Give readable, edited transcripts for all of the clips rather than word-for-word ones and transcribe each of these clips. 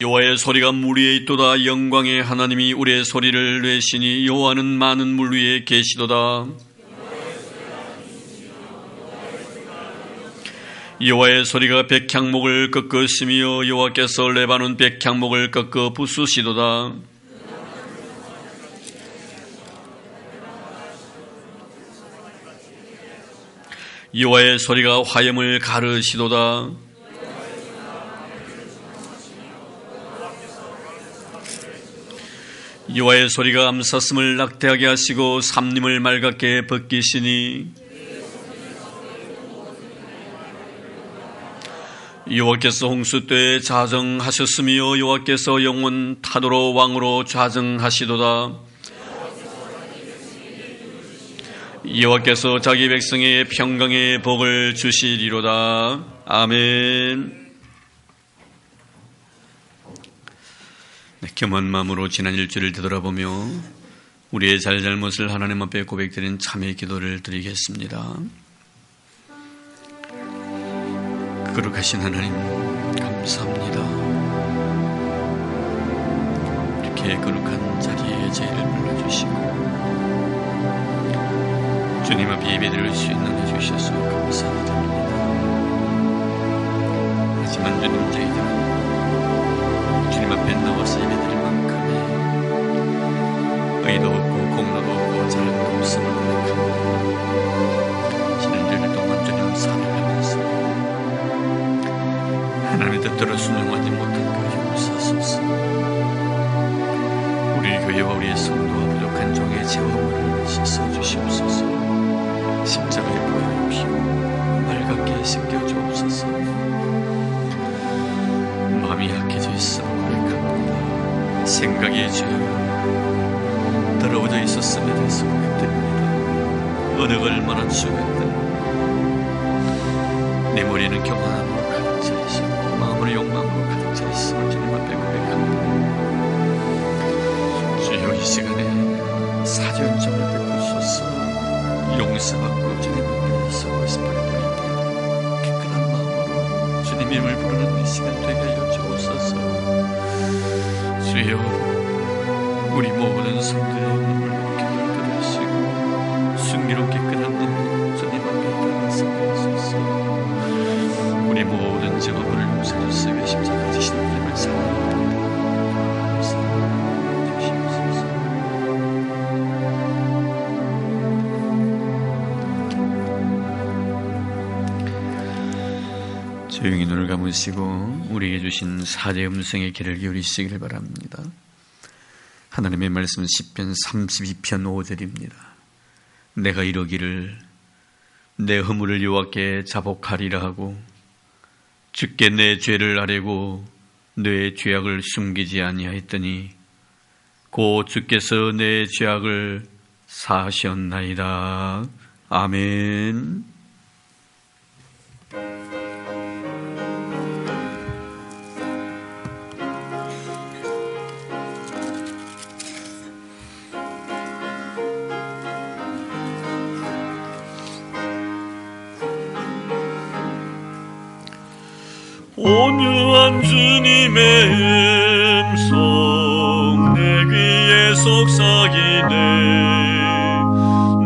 여호와의 소리가 물 위에 있도다. 영광의 하나님이 우리의 소리를 내시니 여호와는 많은 물 위에 계시도다. 여호와의 소리가 백향목을 꺾으시며 여호와께서 레바논 백향목을 꺾어 부수시도다. 여호와의 소리가 화염을 가르시도다. 여호와의 소리가 암사슴을 낙태하게 하시고 삼림을 맑게 벗기시니 여호와께서 홍수때에 좌정하셨으며 여호와께서 영원 타도로 왕으로 좌정하시도다. 여호와께서 자기 백성의 평강의 복을 주시리로다. 아멘. 겸한 마음으로 지난 일주일을 되돌아보며 우리의 잘잘못을 하나님 앞에 고백드리는 참회의 기도를 드리겠습니다. 거룩하신 하나님 감사합니다. 이렇게 거룩한 자리에 저희를 불러주시고 주님 앞에 예배드릴 수 있는 해주셔서 감사드립니다. 하지만 주님, 저희들은 주님 앞에 나와서 예배드릴 만큼의 의도 없고 공로도 없고 자랑도 없음을 고백합니다. 지난 일주일 동안 주님 살아가면서 하나님의 뜻대로 순종하지 못한 그 용서하소서. 우리 교회와 우리의 성도와 부족한 종의 죄와 허물을 씻어 주시옵소서. 십자가의 보혈의 피로 맑게 씻겨 주옵소서. 마음이 약해져 있어 고백합니다. 생각이 죄와 더러워져 있었음에 대해서 고백드립니다. 언어가 얼마나 추했든 내 머리는 교만함으로 가득 차 있어 마음으로 욕망으로 가득 차 있음을 주님 앞에 고백합니다. 주여 이 시간에 사죄연정을 베푸소서. 용서받고 주님 앞에서 스포를 드립니다. 깨끗한 마음으로 주님 이름을 부르는 이 시간 되게 하여 주옵소서. 주여 우리 모든 성도의 눈물 기도를 들으시고 순기롭게 깨끗한 눈으로 주님 앞에 따라서 하소서. 우리 모든 죄와 벌을 용서해 주시고 십자가 지신 하나님을 사랑합니다. 조용히 눈을 감으시고 우리에게 주신 사죄의 음성의 귀를 기울이시길 바랍니다. 하나님의 말씀은 시편 32편 5절입니다. 내가 이러기를 내 허물을 여호와께 자복하리라 하고 주께 내 죄를 아뢰고 내 죄악을 숨기지 아니하였더니 곧 주께서 내 죄악을 사하셨나이다. 아멘. 온유한 주님의 음성 내 귀에 속삭이네.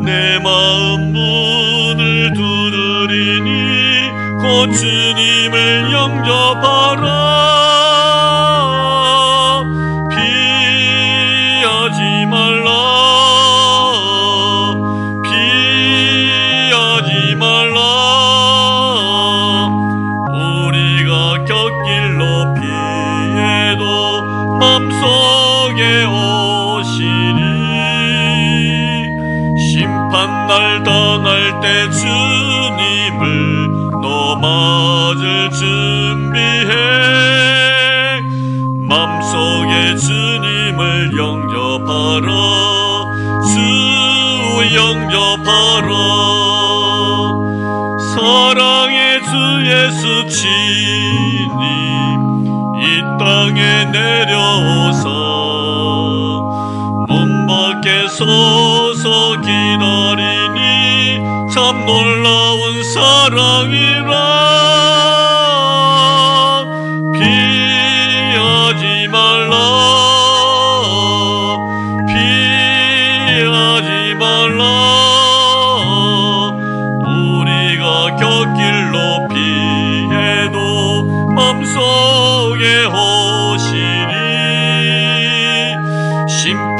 내 마음 문을 두드리니 곧 주님을 영접하라. 피하지 말라. 피하지 말라. 곁길로 피해도 맘속에 오시리. 심판날 당할 때 주님을 너 맞을 준비해. 맘속에 주님을 영접하라. 주 영접하라. 사랑의 주 예수 주님 이 땅에 내려오사 문 밖에 서서 기다리니 참 놀라운 사랑이라. 피하지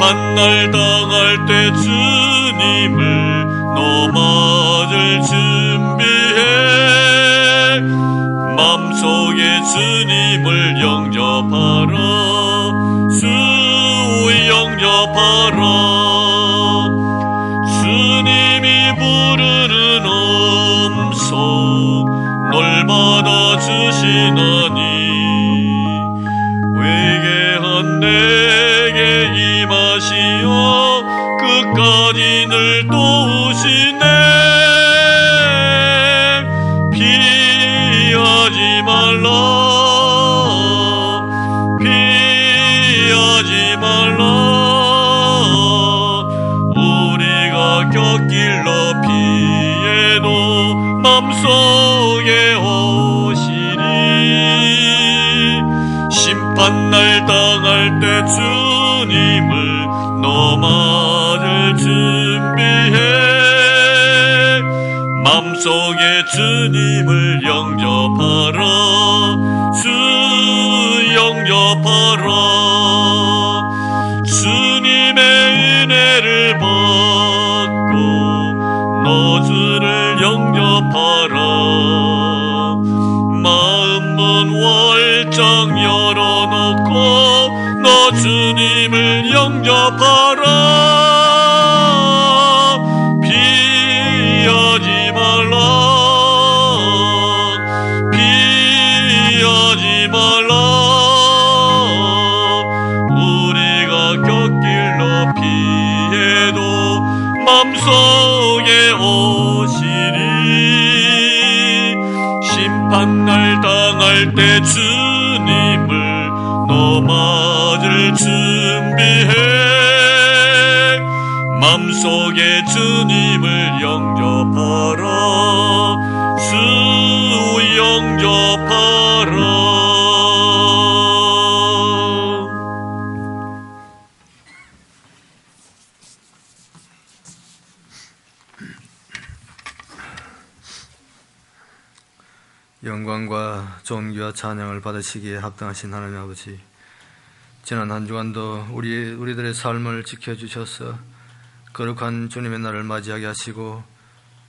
심판날 당할 때 주님을 너 맞을 준비해. 맘속에 주님을 영접하라. 주 영접하라. 주님이 부르는 음성 널 받아주시나니 회개한 내게 임하시어 끝까지 늘 도우시네. 피하지 말라. 피하지 말라. 우리가 곁길로 피해도 맘속에 오시리. 심판날 당할 때 주님을 너 맞을 준비해. 맘속에 주님을 영접하라. 주 영접하라. 주님의 은혜를 받고 너 주를 영접하라. 마음문 활짝 열어놓고 너 주님을 영접하라. 피하지 말라. 피하지 말라. 우리가 곁길로 피해도 맘속에 오시리. 심판날 당할 때 주님을 너 맞을 준비해. 맘속에 주님을 영접하라. 주 영접하라. 영광과 존귀와 찬양을 받으시기에 합당하신 하나님 아버지, 지난 한 주간도 우리들의 삶을 지켜주셔서 거룩한 주님의 날을 맞이하게 하시고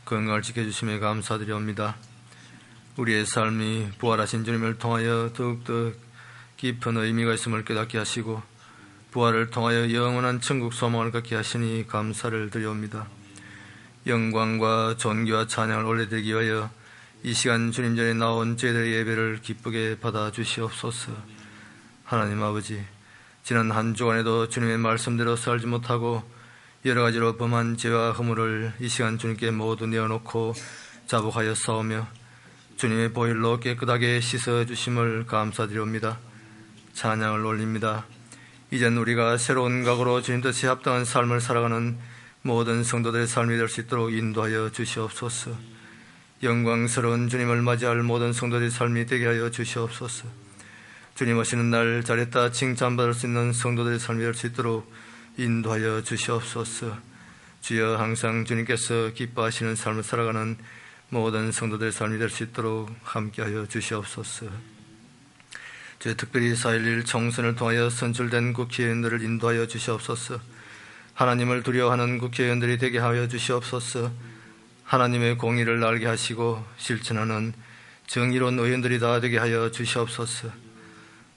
건강을 지켜주심에 감사드리옵니다. 우리의 삶이 부활하신 주님을 통하여 더욱더 깊은 의미가 있음을 깨닫게 하시고 부활을 통하여 영원한 천국 소망을 갖게 하시니 감사를 드리옵니다. 영광과 존귀와 찬양을 올려드리기 위하여 이 시간 주님 전에 나온 저희들의 예배를 기쁘게 받아주시옵소서. 하나님 아버지, 지난 한 주간에도 주님의 말씀대로 살지 못하고 여러 가지로 범한 죄와 허물을 이 시간 주님께 모두 내어놓고 자복하여 싸우며 주님의 보혈로 깨끗하게 씻어주심을 감사드리옵니다. 찬양을 올립니다. 이젠 우리가 새로운 각오로 주님 뜻에 합당한 삶을 살아가는 모든 성도들의 삶이 될 수 있도록 인도하여 주시옵소서. 영광스러운 주님을 맞이할 모든 성도들의 삶이 되게 하여 주시옵소서. 주님 오시는 날 잘했다 칭찬받을 수 있는 성도들의 삶이 될 수 있도록 인도하여 주시옵소서. 주여, 항상 주님께서 기뻐하시는 삶을 살아가는 모든 성도들의 삶이 될 수 있도록 함께하여 주시옵소서. 주여, 특별히 4.11 총선을 통하여 선출된 국회의원들을 인도하여 주시옵소서. 하나님을 두려워하는 국회의원들이 되게 하여 주시옵소서. 하나님의 공의를 알게 하시고 실천하는 정의로운 의원들이 다 되게 하여 주시옵소서.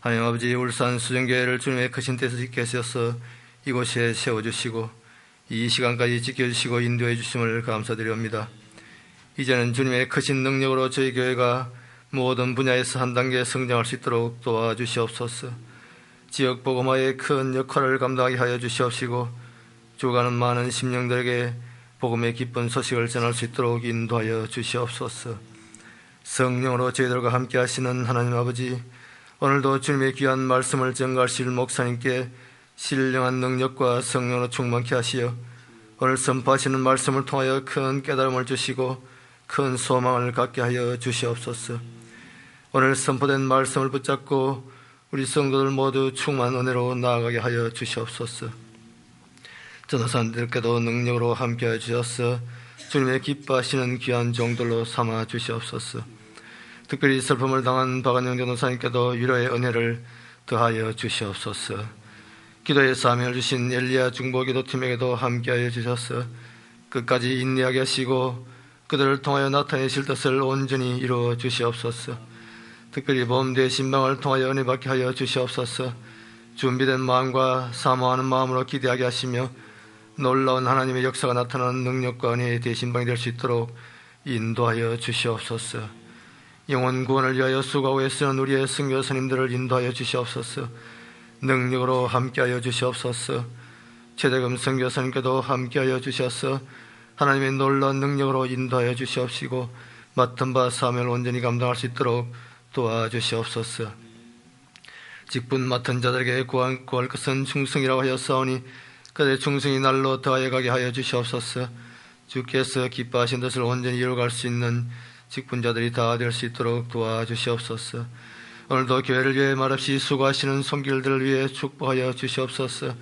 하나님 아버지, 울산 수정교회를 주님의 크신 뜻을 지켜 주셔서 이곳에 세워주시고 이 시간까지 지켜주시고 인도해 주심을 감사드립니다. 이제는 주님의 크신 능력으로 저희 교회가 모든 분야에서 한 단계 성장할 수 있도록 도와주시옵소서. 지역 복음화의 큰 역할을 감당하게 하여 주시옵시고 죽어가는 많은 심령들에게 복음의 기쁜 소식을 전할 수 있도록 인도하여 주시옵소서. 성령으로 저희들과 함께 하시는 하나님 아버지, 오늘도 주님의 귀한 말씀을 전가하실 목사님께 신령한 능력과 성령으로 충만케 하시어 오늘 선포하시는 말씀을 통하여 큰 깨달음을 주시고 큰 소망을 갖게 하여 주시옵소서. 오늘 선포된 말씀을 붙잡고 우리 성도들 모두 충만한 은혜로 나아가게 하여 주시옵소서. 전도사님들께도 능력으로 함께하여 주셔서 주님의 기뻐하시는 귀한 종들로 삼아 주시옵소서. 특별히 슬픔을 당한 박은영 전도사님께도 위로의 은혜를 더하여 주시옵소서. 기도의 사명을 주신 엘리야 중보기도팀에게도 함께하여 주셔서 끝까지 인내하게 하시고 그들을 통하여 나타내실 뜻을 온전히 이루어 주시옵소서. 특별히 범대의 신방을 통하여 은혜 받게 하여 주시옵소서. 준비된 마음과 사모하는 마음으로 기대하게 하시며 놀라운 하나님의 역사가 나타나는 능력과 은혜의 대신방이 될 수 있도록 인도하여 주시옵소서. 영혼 구원을 위하여 수고하고 애쓰는 우리의 선교사님들을 인도하여 주시옵소서. 능력으로 함께하여 주시옵소서. 최대금 선교사님께도 함께하여 주셔서 하나님의 놀라운 능력으로 인도하여 주시옵시고 맡은 바 사명을 온전히 감당할 수 있도록 도와주시옵소서. 직분 맡은 자들에게 구할 것은 충성이라고 하였사오니 그들의 충성이 날로 더하여 가게 하여 주시옵소서. 주께서 기뻐하신 뜻을 온전히 이루어갈 수 있는 직분자들이 다 될 수 있도록 도와주시옵소서. 오늘도 교회를 위해 말없이 수고하시는 손길들을 위해 축복하여 주시옵소서.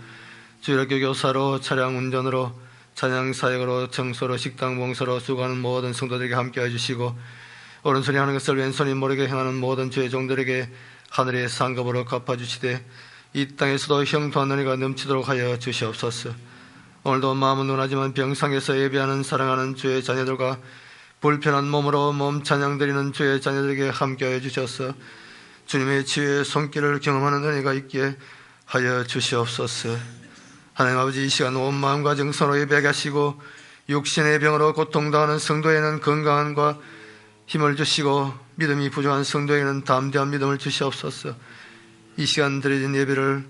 주일학교 교사로, 차량 운전으로, 찬양 사역으로, 청소로, 식당 봉사로 수고하는 모든 성도들에게 함께해 주시고 오른손이 하는 것을 왼손이 모르게 행하는 모든 주의 종들에게 하늘의 상급으로 갚아주시되 이 땅에서도 형통한 은혜가 넘치도록 하여 주시옵소서. 오늘도 마음은 논하지만 병상에서 예배하는 사랑하는 주의 자녀들과 불편한 몸으로 몸 찬양드리는 주의 자녀들에게 함께하여 주셔서 주님의 치유의 손길을 경험하는 은혜가 있게 하여 주시옵소서. 하나님 아버지, 이 시간 온 마음과 정성으로 예배하게 하시고 육신의 병으로 고통당하는 성도에게는 건강함과 힘을 주시고 믿음이 부족한 성도에게는 담대한 믿음을 주시옵소서. 이 시간 드려진 예배를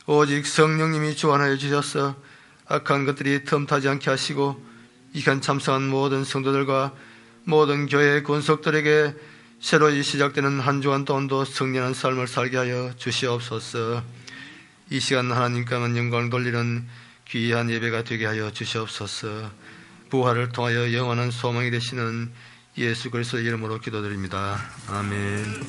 오직 성령님이 주관하여 주셔서 악한 것들이 틈타지 않게 하시고 이 시간 참석한 모든 성도들과 모든 교회의 군속들에게 새로이 시작되는 한 주간 동안도 성령한 삶을 살게 하여 주시옵소서. 이 시간 하나님께만 영광을 돌리는 귀한 예배가 되게 하여 주시옵소서. 부활을 통하여 영원한 소망이 되시는 예수 그리스도의 이름으로 기도드립니다. 아멘.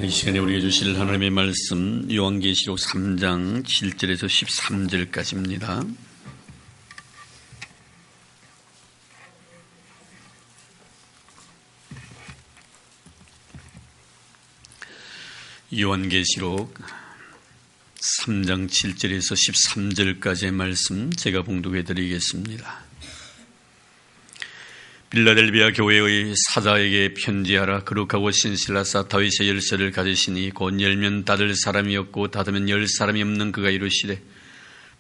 이 시간에 우리에게 주실 하나님의 말씀 요한계시록 3장 7절에서 13절까지입니다. 요한계시록 3장 7절에서 13절까지의 말씀 제가 봉독해 드리겠습니다. 빌라델비아 교회의 사자에게 편지하라. 거룩하고 신실하사 다윗의 열쇠를 가지시니 곧 열면 닫을 사람이 없고 닫으면 열 사람이 없는 그가 이르시되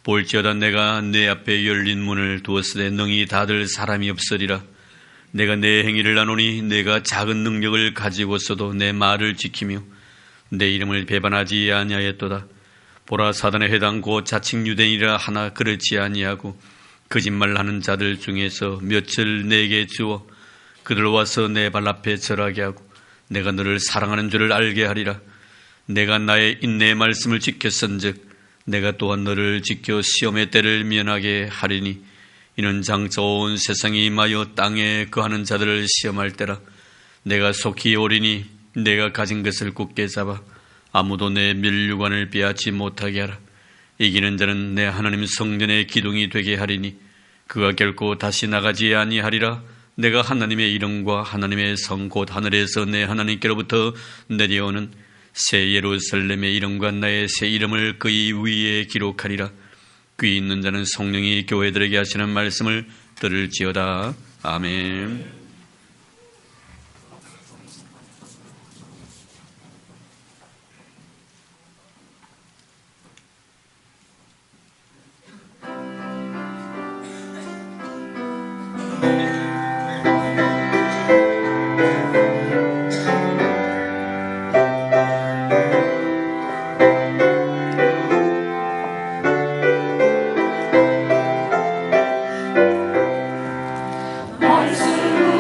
볼지어다 내가 내 앞에 열린 문을 두었으되 능히 닫을 사람이 없으리라. 내가 내 행위를 아노니 내가 작은 능력을 가지고서도 내 말을 지키며 내 이름을 배반하지 아니하였도다. 보라, 사단의 회당 곧 자칭 유대인이라 하나 그렇지 아니하고 거짓말하는 자들 중에서 몇을 내게 주어 그들 와서 내 발 앞에 절하게 하고 내가 너를 사랑하는 줄을 알게 하리라. 내가 나의 인내의 말씀을 지켰은즉 내가 또한 너를 지켜 시험의 때를 면하게 하리니 이는 장차 온 세상이 임하여 땅에 거하는 자들을 시험할 때라. 내가 속히 오리니 내가 가진 것을 굳게 잡아 아무도 내 면류관을 빼앗지 못하게 하라. 이기는 자는 내 하나님 성전의 기둥이 되게 하리니 그가 결코 다시 나가지 아니하리라. 내가 하나님의 이름과 하나님의 성 곧 하늘에서 내 하나님께로부터 내려오는 새 예루살렘의 이름과 나의 새 이름을 그의 위에 기록하리라. 귀 있는 자는 성령이 교회들에게 하시는 말씀을 들을지어다. 아멘. 말씀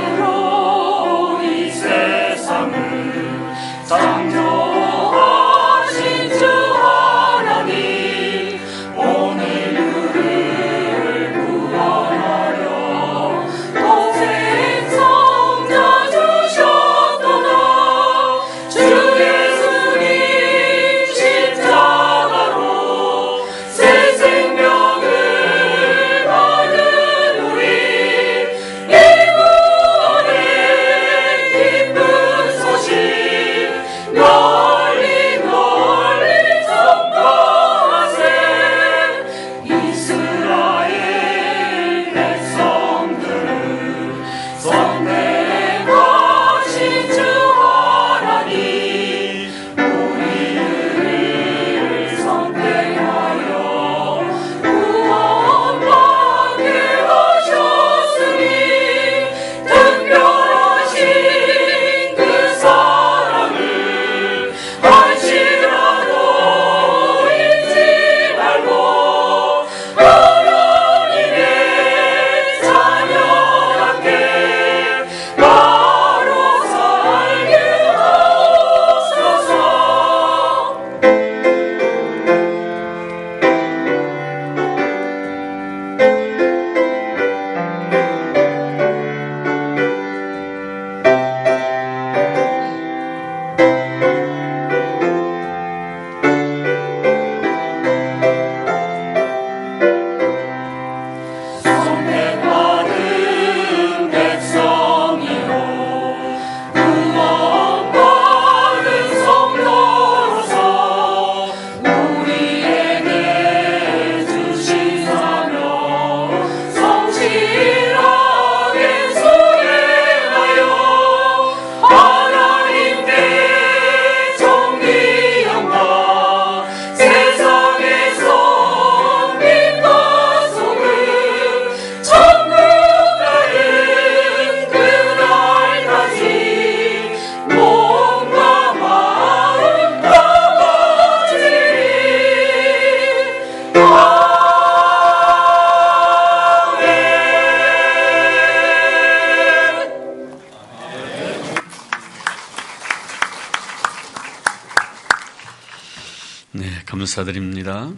감사드립니다.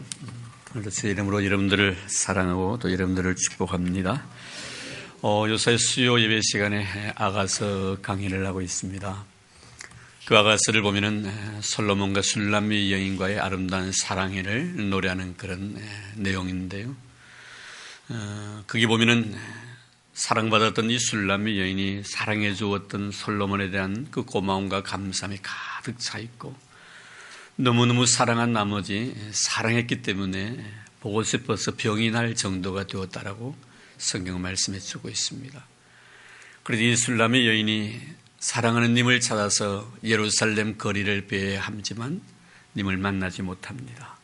오늘도 제 이름으로 여러분들을 사랑하고 또 여러분들을 축복합니다. 요새 수요 예배 시간에 아가서 강의를 하고 있습니다. 그 아가서를 보면은 솔로몬과 술람미 여인과의 아름다운 사랑을 노래하는 그런 내용인데요. 거기 보면은 사랑받았던 이 술람미 여인이 사랑해 주었던 솔로몬에 대한 그 고마움과 감사함이 가득 차 있고, 너무너무 사랑한 나머지 사랑했기 때문에 보고 싶어서 병이 날 정도가 되었다라고 성경 말씀해 주고 있습니다. 그래서 이 술람미 여인이 사랑하는 님을 찾아서 예루살렘 거리를 배회함지만 님을 만나지 못합니다.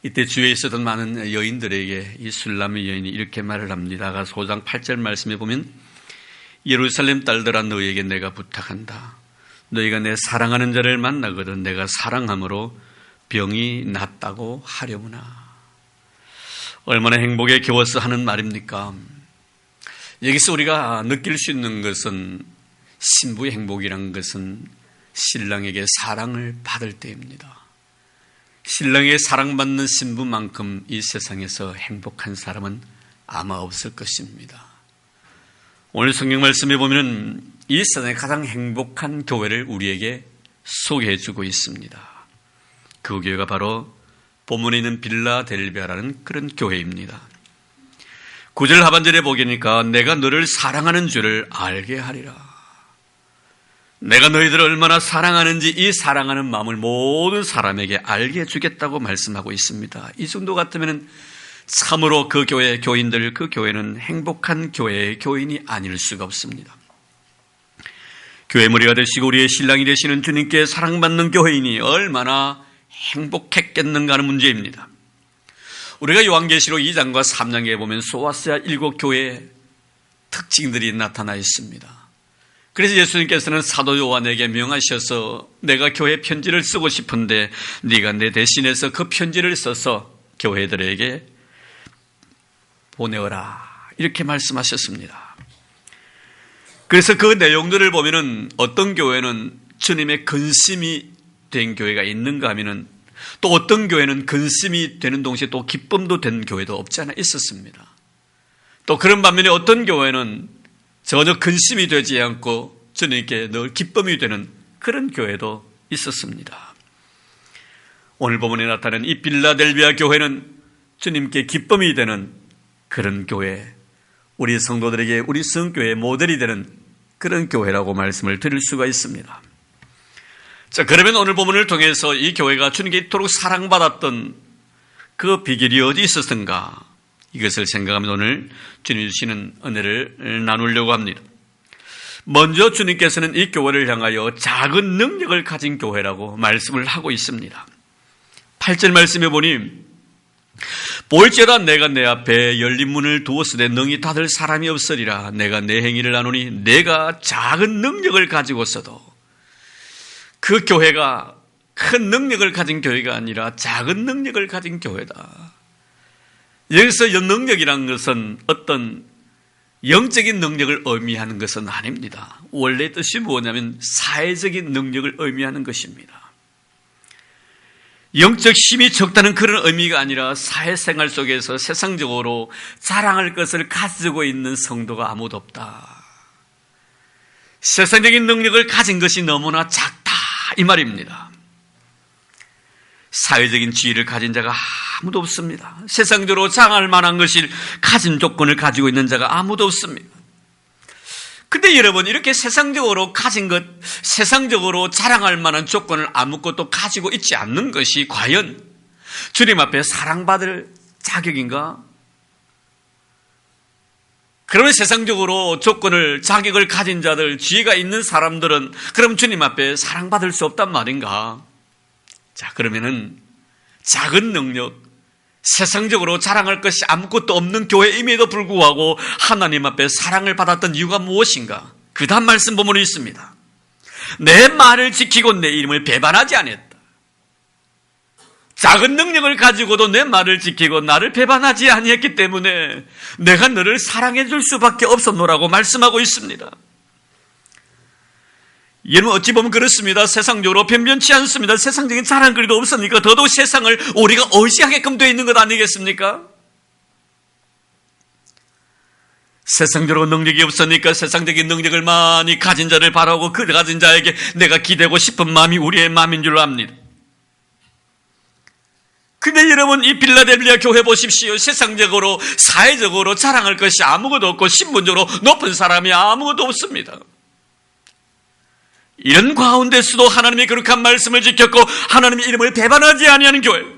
이때 주위에 있었던 많은 여인들에게 이 술람미 여인이 이렇게 말을 합니다. 아가서 5장 8절 말씀에 보면, 예루살렘 딸들아, 너에게 내가 부탁한다. 너희가 내 사랑하는 자를 만나거든 내가 사랑함으로 병이 낫다고 하려무나. 얼마나 행복에 겨워서 하는 말입니까? 여기서 우리가 느낄 수 있는 것은, 신부의 행복이란 것은 신랑에게 사랑을 받을 때입니다. 신랑에게 사랑받는 신부만큼 이 세상에서 행복한 사람은 아마 없을 것입니다. 오늘 성경 말씀에 보면 이 세상에 가장 행복한 교회를 우리에게 소개해 주고 있습니다. 그 교회가 바로 본문에 있는 빌라델비아라는 그런 교회입니다. 9절 하반절에 보니까 내가 너를 사랑하는 줄을 알게 하리라. 내가 너희들을 얼마나 사랑하는지 이 사랑하는 마음을 모든 사람에게 알게 해주겠다고 말씀하고 있습니다. 이 정도 같으면 참으로 그 교회 교인들, 그 교회는 행복한 교회의 교인이 아닐 수가 없습니다. 교회 머리가 되시고 우리의 신랑이 되시는 주님께 사랑받는 교회인이 얼마나 행복했겠는가 하는 문제입니다. 우리가 요한계시록 2장과 3장에 보면 소아시아 7교회의 특징들이 나타나 있습니다. 그래서 예수님께서는 사도 요한에게 명하셔서 내가 교회 편지를 쓰고 싶은데 네가 내 대신해서 그 편지를 써서 교회들에게 보내어라, 이렇게 말씀하셨습니다. 그래서 그 내용들을 보면은 어떤 교회는 주님의 근심이 된 교회가 있는가 하면은, 또 어떤 교회는 근심이 되는 동시에 또 기쁨도 된 교회도 없지 않아 있었습니다. 또 그런 반면에 어떤 교회는 전혀 근심이 되지 않고 주님께 늘 기쁨이 되는 그런 교회도 있었습니다. 오늘 본문에 나타난 이 빌라델비아 교회는 주님께 기쁨이 되는 그런 교회, 우리 성도들에게 우리 성교회의 모델이 되는 그런 교회라고 말씀을 드릴 수가 있습니다. 자, 그러면 오늘 본문을 통해서 이 교회가 주님께 이토록 사랑받았던 그 비결이 어디 있었던가, 이것을 생각하면 오늘 주님이 주시는 은혜를 나누려고 합니다. 먼저 주님께서는 이 교회를 향하여 작은 능력을 가진 교회라고 말씀을 하고 있습니다. 8절 말씀에 보니, 볼지어다 내가 내 앞에 열린 문을 두었으되 능히 닫을 사람이 없으리라. 내가 내 행위를 아노니 내가 작은 능력을 가지고서도, 그 교회가 큰 능력을 가진 교회가 아니라 작은 능력을 가진 교회다. 여기서 능력이라는 것은 어떤 영적인 능력을 의미하는 것은 아닙니다. 원래 뜻이 뭐냐면 사회적인 능력을 의미하는 것입니다. 영적 힘이 적다는 그런 의미가 아니라 사회생활 속에서 세상적으로 자랑할 것을 가지고 있는 성도가 아무도 없다. 세상적인 능력을 가진 것이 너무나 작다, 이 말입니다. 사회적인 지위를 가진 자가 아무도 없습니다. 세상적으로 자랑할 만한 것을 가진 조건을 가지고 있는 자가 아무도 없습니다. 근데 여러분, 이렇게 세상적으로 가진 것, 세상적으로 자랑할 만한 조건을 아무것도 가지고 있지 않는 것이 과연 주님 앞에 사랑받을 자격인가? 그러면 세상적으로 조건을, 자격을 가진 자들, 지혜가 있는 사람들은 그럼 주님 앞에 사랑받을 수 없단 말인가? 자, 그러면은 작은 능력, 세상적으로 자랑할 것이 아무것도 없는 교회임에도 불구하고 하나님 앞에 사랑을 받았던 이유가 무엇인가? 그 다음 말씀 본문이 있습니다. 내 말을 지키고 내 이름을 배반하지 않았다. 작은 능력을 가지고도 내 말을 지키고 나를 배반하지 아니했기 때문에 내가 너를 사랑해 줄 수밖에 없었노라고 말씀하고 있습니다. 여러분 어찌 보면 그렇습니다. 세상적으로 변변치 않습니다. 세상적인 자랑거리도 없으니까 더더욱 세상을 우리가 의지하게끔 되어 있는 것 아니겠습니까? 세상적으로 능력이 없으니까 세상적인 능력을 많이 가진 자를 바라고 그 가진 자에게 내가 기대고 싶은 마음이 우리의 마음인 줄 압니다. 근데 여러분 이 빌라델비아 교회 보십시오. 세상적으로 사회적으로 자랑할 것이 아무것도 없고 신분적으로 높은 사람이 아무것도 없습니다. 이런 가운데서도 하나님의 거룩한 말씀을 지켰고 하나님의 이름을 배반하지 아니하는 교회.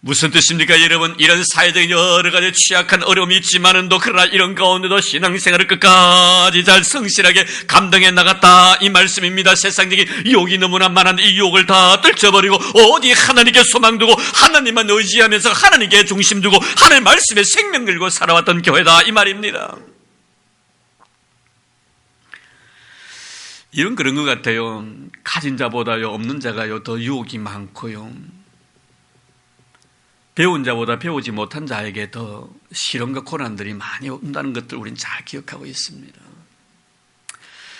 무슨 뜻입니까 여러분? 이런 사회적인 여러 가지 취약한 어려움이 있지만은도 그러나 이런 가운데도 신앙생활을 끝까지 잘 성실하게 감당해 나갔다 이 말씀입니다. 세상적인 유혹이 너무나 많은데 이 유혹을 다 떨쳐버리고 어디 하나님께 소망 두고 하나님만 의지하면서 하나님께 중심 두고 하나님 말씀에 생명 걸고 살아왔던 교회다 이 말입니다. 이런 그런 것 같아요. 가진 자보다요 없는 자가요 더 유혹이 많고요. 배운 자보다 배우지 못한 자에게 더 시련과 고난들이 많이 온다는 것들 우리는 잘 기억하고 있습니다.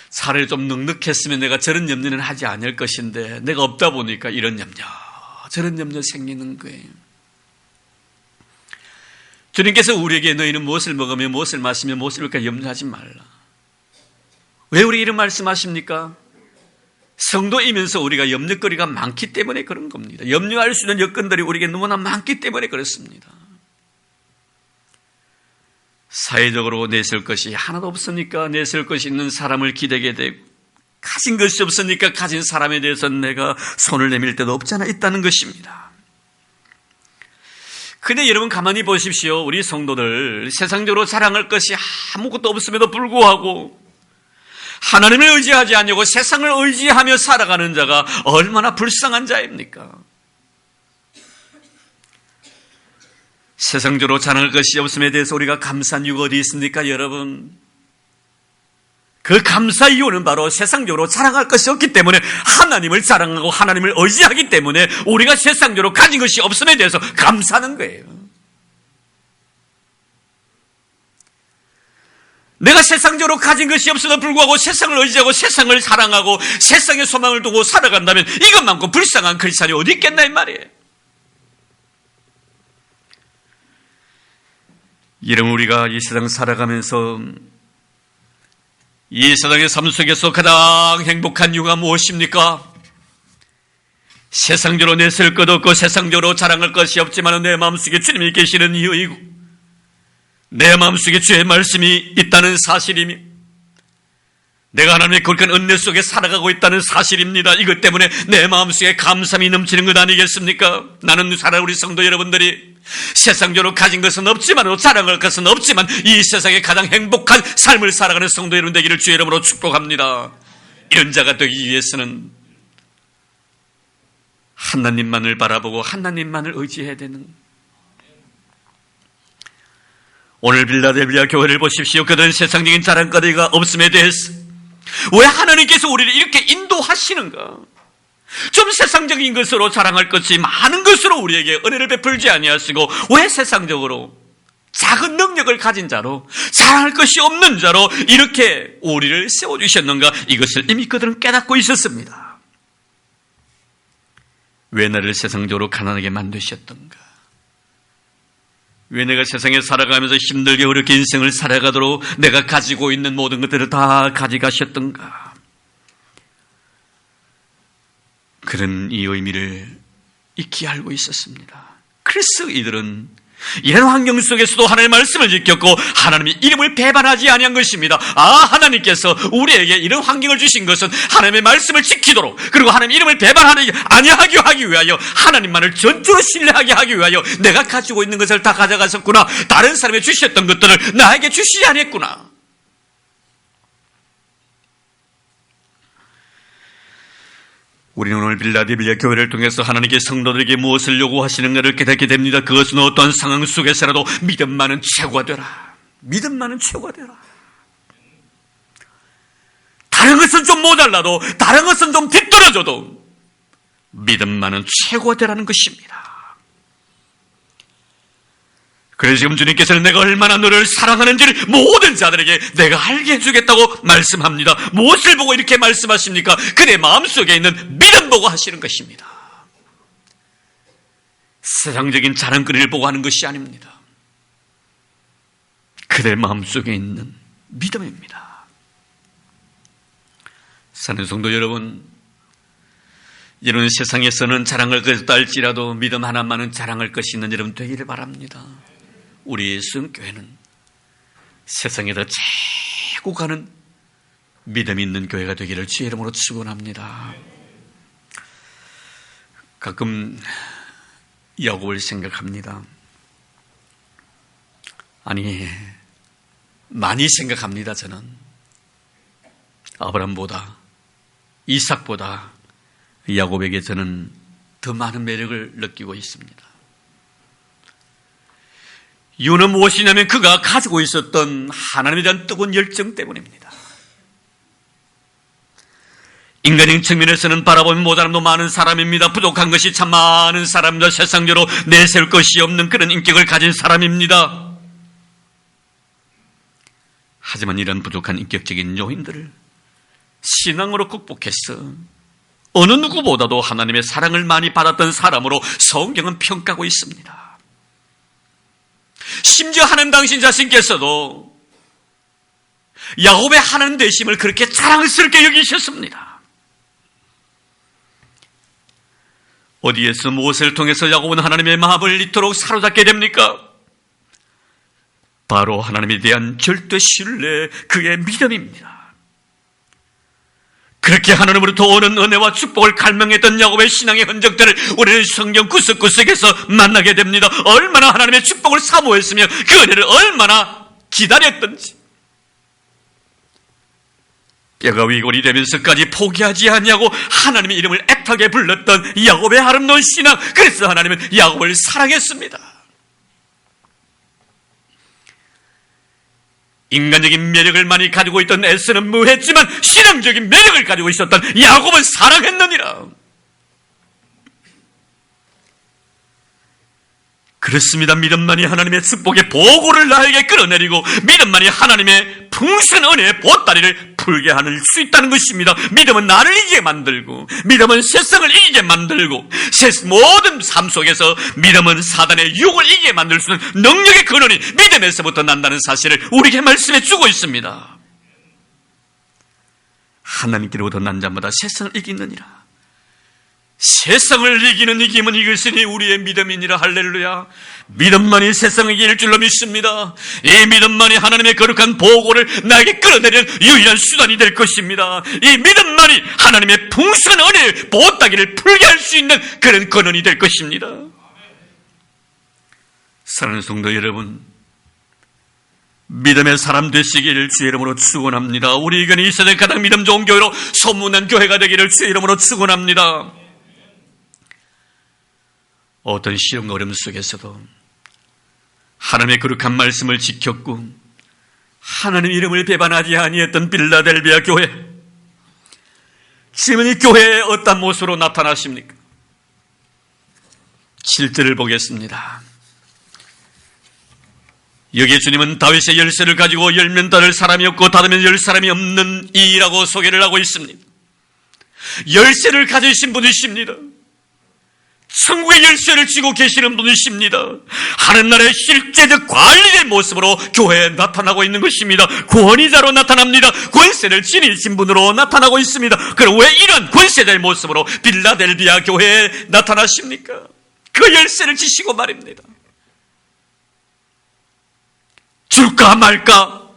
차라리 좀 넉넉했으면 내가 저런 염려는 하지 않을 것인데 내가 없다 보니까 이런 염려 저런 염려 생기는 거예요. 주님께서 우리에게 너희는 무엇을 먹으며 무엇을 마시며 무엇을 입을까 염려하지 말라. 왜 우리 이런 말씀하십니까? 성도이면서 우리가 염려거리가 많기 때문에 그런 겁니다. 염려할 수 있는 여건들이 우리에게 너무나 많기 때문에 그렇습니다. 사회적으로 내세울 것이 하나도 없으니까 내세울 것이 있는 사람을 기대게 되고 가진 것이 없으니까 가진 사람에 대해서 내가 손을 내밀 때도 없잖아 있다는 것입니다. 근데 여러분 가만히 보십시오. 우리 성도들 세상적으로 자랑할 것이 아무것도 없음에도 불구하고 하나님을 의지하지 않냐고 세상을 의지하며 살아가는 자가 얼마나 불쌍한 자입니까? 세상적으로 자랑할 것이 없음에 대해서 우리가 감사한 이유가 어디 있습니까 여러분? 그 감사 이유는 바로 세상적으로 자랑할 것이 없기 때문에 하나님을 자랑하고 하나님을 의지하기 때문에 우리가 세상적으로 가진 것이 없음에 대해서 감사하는 거예요. 내가 세상적으로 가진 것이 없어도 불구하고 세상을 의지하고 세상을 사랑하고 세상에 소망을 두고 살아간다면 이것만큼 불쌍한 크리스찬이 어디 있겠나 이 말이에요. 여러분 우리가 이 세상 살아가면서 이 세상의 삶 속에서 가장 행복한 이유가 무엇입니까? 세상적으로 내세울 것 없고 세상적으로 자랑할 것이 없지만 내 마음속에 주님이 계시는 이유이고 내 마음속에 주의 말씀이 있다는 사실이며 내가 하나님의 거룩한 은혜 속에 살아가고 있다는 사실입니다. 이것 때문에 내 마음속에 감사함이 넘치는 것 아니겠습니까? 나는 사랑 우리 성도 여러분들이 세상적으로 가진 것은 없지만 자랑할 것은 없지만 이 세상에 가장 행복한 삶을 살아가는 성도 여러분 되기를 주의 이름으로 축복합니다. 이런 자가 되기 위해서는 하나님만을 바라보고 하나님만을 의지해야 되는 오늘 빌라델비아 교회를 보십시오. 그들은 세상적인 자랑거리가 없음에 대해서 왜 하나님께서 우리를 이렇게 인도하시는가? 좀 세상적인 것으로 자랑할 것이 많은 것으로 우리에게 은혜를 베풀지 아니하시고 왜 세상적으로 작은 능력을 가진 자로 자랑할 것이 없는 자로 이렇게 우리를 세워주셨는가? 이것을 이미 그들은 깨닫고 있었습니다. 왜 나를 세상적으로 가난하게 만드셨던가? 왜 내가 세상에 살아가면서 힘들게 어렵게 인생을 살아가도록 내가 가지고 있는 모든 것들을 다 가져가셨던가? 그런 이 의미를 익히 알고 있었습니다. 그래서 이들은 이런 환경 속에서도 하나님의 말씀을 지켰고 하나님의 이름을 배반하지 아니한 것입니다. 하나님께서 우리에게 이런 환경을 주신 것은 하나님의 말씀을 지키도록 그리고 하나님의 이름을 배반하지 아니하게 하기 위하여 하나님만을 전적으로 신뢰하게 하기 위하여 내가 가지고 있는 것을 다 가져가셨구나. 다른 사람이 주셨던 것들을 나에게 주시지 않았구나. 우리는 오늘 빌라델비아 교회를 통해서 하나님께 성도들에게 무엇을 요구하시는가를 깨닫게 됩니다. 그것은 어떤 상황 속에서라도 믿음만은 최고가 되라. 믿음만은 최고가 되라. 다른 것은 좀 모자라도 다른 것은 좀 뒤떨어져도 믿음만은 최고가 되라는 것입니다. 그래서 지금 주님께서는 내가 얼마나 너를 사랑하는지를 모든 자들에게 내가 알게 해주겠다고 말씀합니다. 무엇을 보고 이렇게 말씀하십니까? 그대 마음속에 있는 믿음 보고 하시는 것입니다. 세상적인 자랑거리를 보고 하는 것이 아닙니다. 그대 마음속에 있는 믿음입니다. 사는 성도 여러분, 이런 세상에서는 자랑할 것이다 할지라도 믿음 하나만은 자랑할 것이 있는 여러분 되기를 바랍니다. 우리 예수교회는 세상에서 최고 가는 믿음 있는 교회가 되기를 주의 이름으로 축원합니다. 가끔 야곱을 생각합니다. 아니, 많이 생각합니다. 저는 아브라함보다, 이삭보다 야곱에게 저는 더 많은 매력을 느끼고 있습니다. 이유는 무엇이냐면 그가 가지고 있었던 하나님에 대한 뜨거운 열정 때문입니다. 인간적인 측면에서는 바라보면 모자람도 많은 사람입니다. 부족한 것이 참 많은 사람입니다. 세상적으로 내세울 것이 없는 그런 인격을 가진 사람입니다. 하지만 이런 부족한 인격적인 요인들을 신앙으로 극복해서 어느 누구보다도 하나님의 사랑을 많이 받았던 사람으로 성경은 평가하고 있습니다. 심지어 하나님 당신 자신께서도 야곱의 하나님 되심을 그렇게 자랑스럽게 여기셨습니다. 어디에서 무엇을 통해서 야곱은 하나님의 마음을 이토록 사로잡게 됩니까? 바로 하나님에 대한 절대 신뢰, 그의 믿음입니다. 그렇게 하나님으로부터 오는 은혜와 축복을 갈망했던 야곱의 신앙의 흔적들을 우리는 성경 구석구석에서 만나게 됩니다. 얼마나 하나님의 축복을 사모했으며 그 은혜를 얼마나 기다렸던지. 뼈가 위골이 되면서까지 포기하지 않냐고 하나님의 이름을 애타게 불렀던 야곱의 아름다운 신앙. 그래서 하나님은 야곱을 사랑했습니다. 인간적인 매력을 많이 가지고 있던 에서는 무했지만 신앙적인 매력을 가지고 있었던 야곱은 사랑했느니라. 그렇습니다. 믿음만이 하나님의 축복의 보고를 나에게 끌어내리고 믿음만이 하나님의 풍성한 은혜의 보따리를 풀게 할 수 있다는 것입니다. 믿음은 나를 이기게 만들고 믿음은 세상을 이기게 만들고 모든 삶 속에서 믿음은 사단의 유혹을 이기게 만들 수 있는 능력의 근원이 믿음에서부터 난다는 사실을 우리에게 말씀해 주고 있습니다. 하나님께로부터 난 자마다 세상을 이기느니라. 세상을 이기는 이김은 이것이니 우리의 믿음이니라. 할렐루야. 믿음만이 세상을 이길 줄로 믿습니다. 이 믿음만이 하나님의 거룩한 보고를 나에게 끌어내리는 유일한 수단이 될 것입니다. 이 믿음만이 하나님의 풍성한 은혜의 보따기를 풀게 할 수 있는 그런 근원이 될 것입니다. 사랑하는 성도 여러분, 믿음의 사람 되시기를 주의 이름으로 축원합니다. 우리 교회는 이 세상에 가장 믿음 좋은 교회로 소문난 교회가 되기를 주의 이름으로 축원합니다. 어떤 시험과 어려움 속에서도 하나님의 거룩한 말씀을 지켰고 하나님 이름을 배반하지 아니했던 빌라델비아 교회, 지금 이 교회에 어떤 모습으로 나타나십니까? 7절을 보겠습니다. 여기에 주님은 다윗의 열쇠를 가지고 열면 닫을 사람이 없고 닫으면 열 사람이 없는 이라고 소개를 하고 있습니다. 열쇠를 가지신 분이십니다. 천국의 열쇠를 쥐고 계시는 분이십니다. 하늘나라의 실제적 관리의 모습으로 교회에 나타나고 있는 것입니다. 권위자로 나타납니다. 권세를 지니신 분으로 나타나고 있습니다. 그럼 왜 이런 권세자의 모습으로 빌라델비아 교회에 나타나십니까? 그 열쇠를 지시고 말입니다. 줄까 말까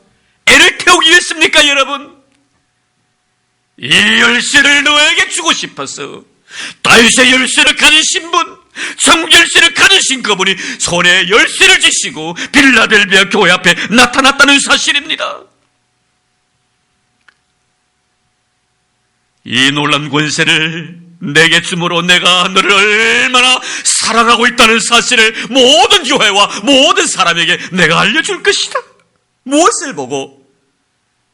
애를 태우기 위해습니까, 여러분? 이 열쇠를 너에게 주고 싶어서 다윗의 열쇠를 가지신 분, 천국 열쇠를 가지신 그분이 손에 열쇠를 쥐시고 빌라델비아 교회 앞에 나타났다는 사실입니다. 이 놀라운 권세를 내게 주므로 내가 너를 얼마나 사랑하고 있다는 사실을 모든 교회와 모든 사람에게 내가 알려줄 것이다. 무엇을 보고?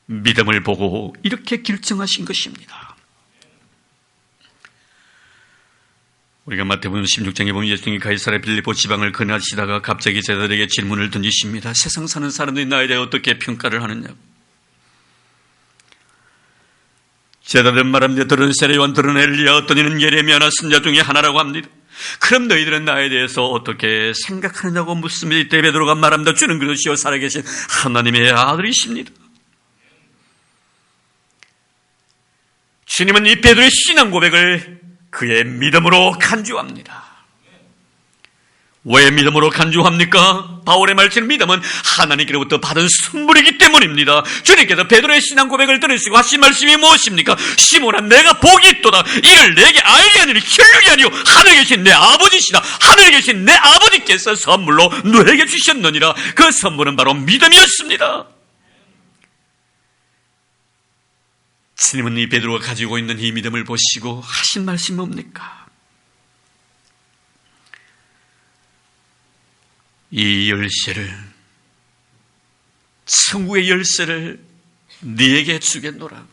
믿음을 보고 이렇게 결정하신 것입니다. 우리가 마태복음 16장에 보면 예수님이 가이사랴 빌립보 지방을 거니하시다가 갑자기 제자들에게 질문을 던지십니다. 세상 사는 사람들이 나에 대해 어떻게 평가를 하느냐고. 제자들 말합니다. 들은 세례요한, 들은 엘리야, 어떤 이는 예레미야나 선지자 중에 하나라고 합니다. 그럼 너희들은 나에 대해서 어떻게 생각하느냐고 묻습니다. 이때 베드로가 말합니다. 주는 그러시오 살아계신 하나님의 아들이십니다. 주님은 이 베드로의 신앙 고백을 그의 믿음으로 간주합니다. 왜 믿음으로 간주합니까? 바울의 말처럼 믿음은 하나님께로부터 받은 선물이기 때문입니다. 주님께서 베드로의 신앙 고백을 들으시고 하신 말씀이 무엇입니까? 시몬아, 내가 복이 있도다. 이를 내게 알게 하느니 혈육이 아니요 하늘에 계신 내 아버지시다. 하늘에 계신 내 아버지께서 선물로 너에게 주셨느니라. 그 선물은 바로 믿음이었습니다. 주님은 이 베드로가 가지고 있는 이 믿음을 보시고 하신 말씀이 뭡니까? 이 열쇠를, 천국의 열쇠를 네게 주겠노라.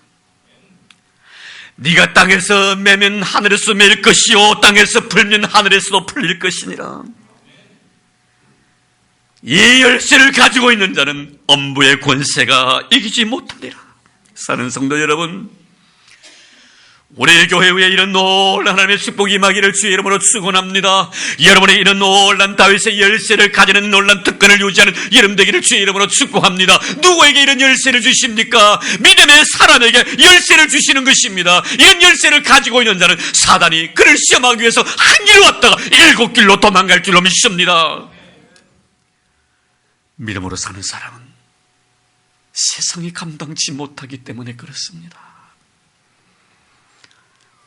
네가 땅에서 매면 하늘에서 매일 것이요 땅에서 풀면 하늘에서도 풀릴 것이니라. 이 열쇠를 가지고 있는 자는 엄부의 권세가 이기지 못하리라. 사는 성도 여러분, 우리 교회 위에 이런 놀란 하나님의 축복이 임하기를 주의 이름으로 축원합니다. 여러분의 이런 놀란 다윗의 열쇠를 가지는 놀란 특권을 유지하는 여러분 되기를 주의 이름으로 축복합니다. 누구에게 이런 열쇠를 주십니까? 믿음의 사람에게 열쇠를 주시는 것입니다. 이런 열쇠를 가지고 있는 자는 사단이 그를 시험하기 위해서 한 길 왔다가 7길로 도망갈 줄로 믿습니다. 믿음으로 사는 사람은 세상이 감당치 못하기 때문에 그렇습니다.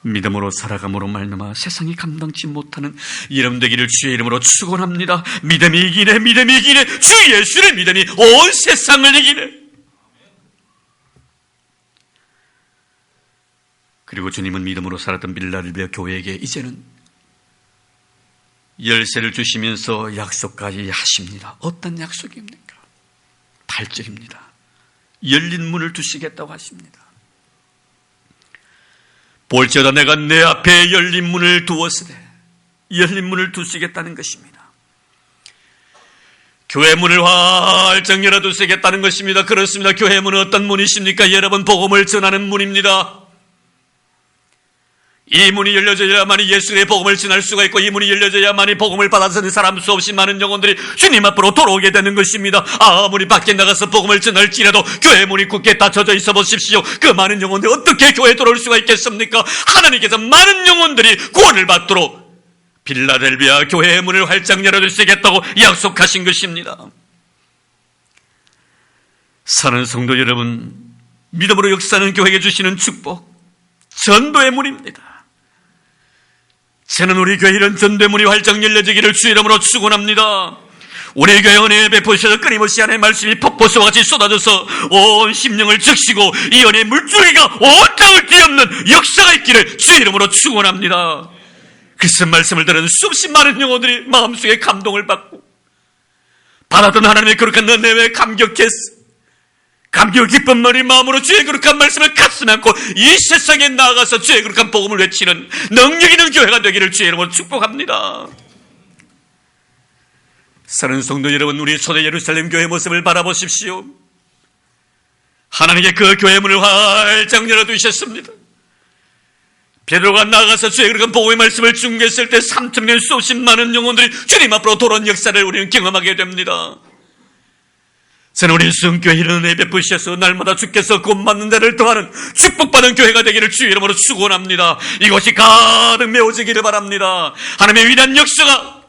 믿음으로 살아감으로 말미암아 세상이 감당치 못하는 이름 되기를 주의 이름으로 축원합니다. 믿음이 이기네, 믿음이 이기네. 주 예수를 믿으니 온 세상을 이기네. 그리고 주님은 믿음으로 살았던 빌라델비아 교회에게 이제는 열쇠를 주시면서 약속까지 하십니다. 어떤 약속입니까? 8절입니다. 열린 문을 두시겠다고 하십니다. 볼지어다 내가 내 앞에 열린 문을 두었으되, 열린 문을 두시겠다는 것입니다. 교회 문을 활짝 열어두시겠다는 것입니다. 그렇습니다. 교회 문은 어떤 문이십니까? 여러분, 복음을 전하는 문입니다. 이 문이 열려져야만이 예수의 복음을 전할 수가 있고, 이 문이 열려져야만이 복음을 받아서는 사람 수없이 많은 영혼들이 주님 앞으로 돌아오게 되는 것입니다. 아무리 밖에 나가서 복음을 전할지라도 교회 문이 굳게 닫혀져 있어 보십시오. 그 많은 영혼들이 어떻게 교회에 들어올 수가 있겠습니까? 하나님께서 많은 영혼들이 구원을 받도록 빌라델비아 교회의 문을 활짝 열어주시겠다고 약속하신 것입니다. 사는 성도 여러분, 믿음으로 역사하는 교회에게 주시는 축복, 전도의 문입니다. 저는 우리 교회 이런 전도의 문이 활짝 열려지기를 주의 이름으로 축원합니다. 우리 교회 은혜에 베푸셔서 끊임없이 하나님의 말씀이 폭포수와 같이 쏟아져서 온 심령을 적시고 이 은혜의 물줄기가 온 땅을 뒤엎는 역사가 있기를 주의 이름으로 축원합니다. 그래서 말씀을 들은 수없이 많은 영혼들이 마음속에 감동을 받고 받았던 하나님의 거룩한 은혜에 감격했어. 감격 기쁜 머리 마음으로 주의 거룩한 말씀을 가슴에 안고 이 세상에 나아가서 주의 거룩한 복음을 외치는 능력 있는 교회가 되기를 주의 이름으로 축복합니다. 사랑하는 성도 여러분, 우리 초대 예루살렘 교회 모습을 바라보십시오. 하나님께 그 교회 문을 활짝 열어두셨습니다. 베드로가 나아가서 주의 거룩한 복음의 말씀을 증거했을 때 3,000년 수없이 많은 영혼들이 주님 앞으로 돌아온 역사를 우리는 경험하게 됩니다. 저는 우리 성교회 이런 은혜 베푸셔서 날마다 주께서 구원받는 자를 더하는 축복받은 교회가 되기를 주의 이름으로 축원합니다. 이것이 가득 메워지기를 바랍니다. 하나님의 위대한 역사가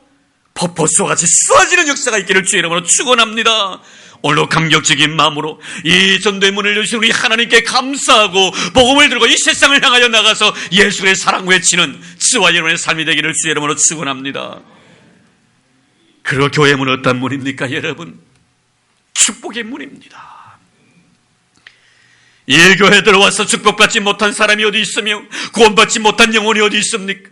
폭포수와 같이 쏟아지는 역사가 있기를 주의 이름으로 축원합니다. 오늘도 감격적인 마음으로 이 전도의 문을 여신 우리 하나님께 감사하고 복음을 들고 이 세상을 향하여 나가서 예수의 사랑 외치는 저와 여러분의 삶이 되기를 주의 이름으로 축원합니다. 그리고 교회 문은 어떤 문입니까, 여러분? 축복의 문입니다. 이 교회에 들어와서 축복받지 못한 사람이 어디 있으며 구원받지 못한 영혼이 어디 있습니까?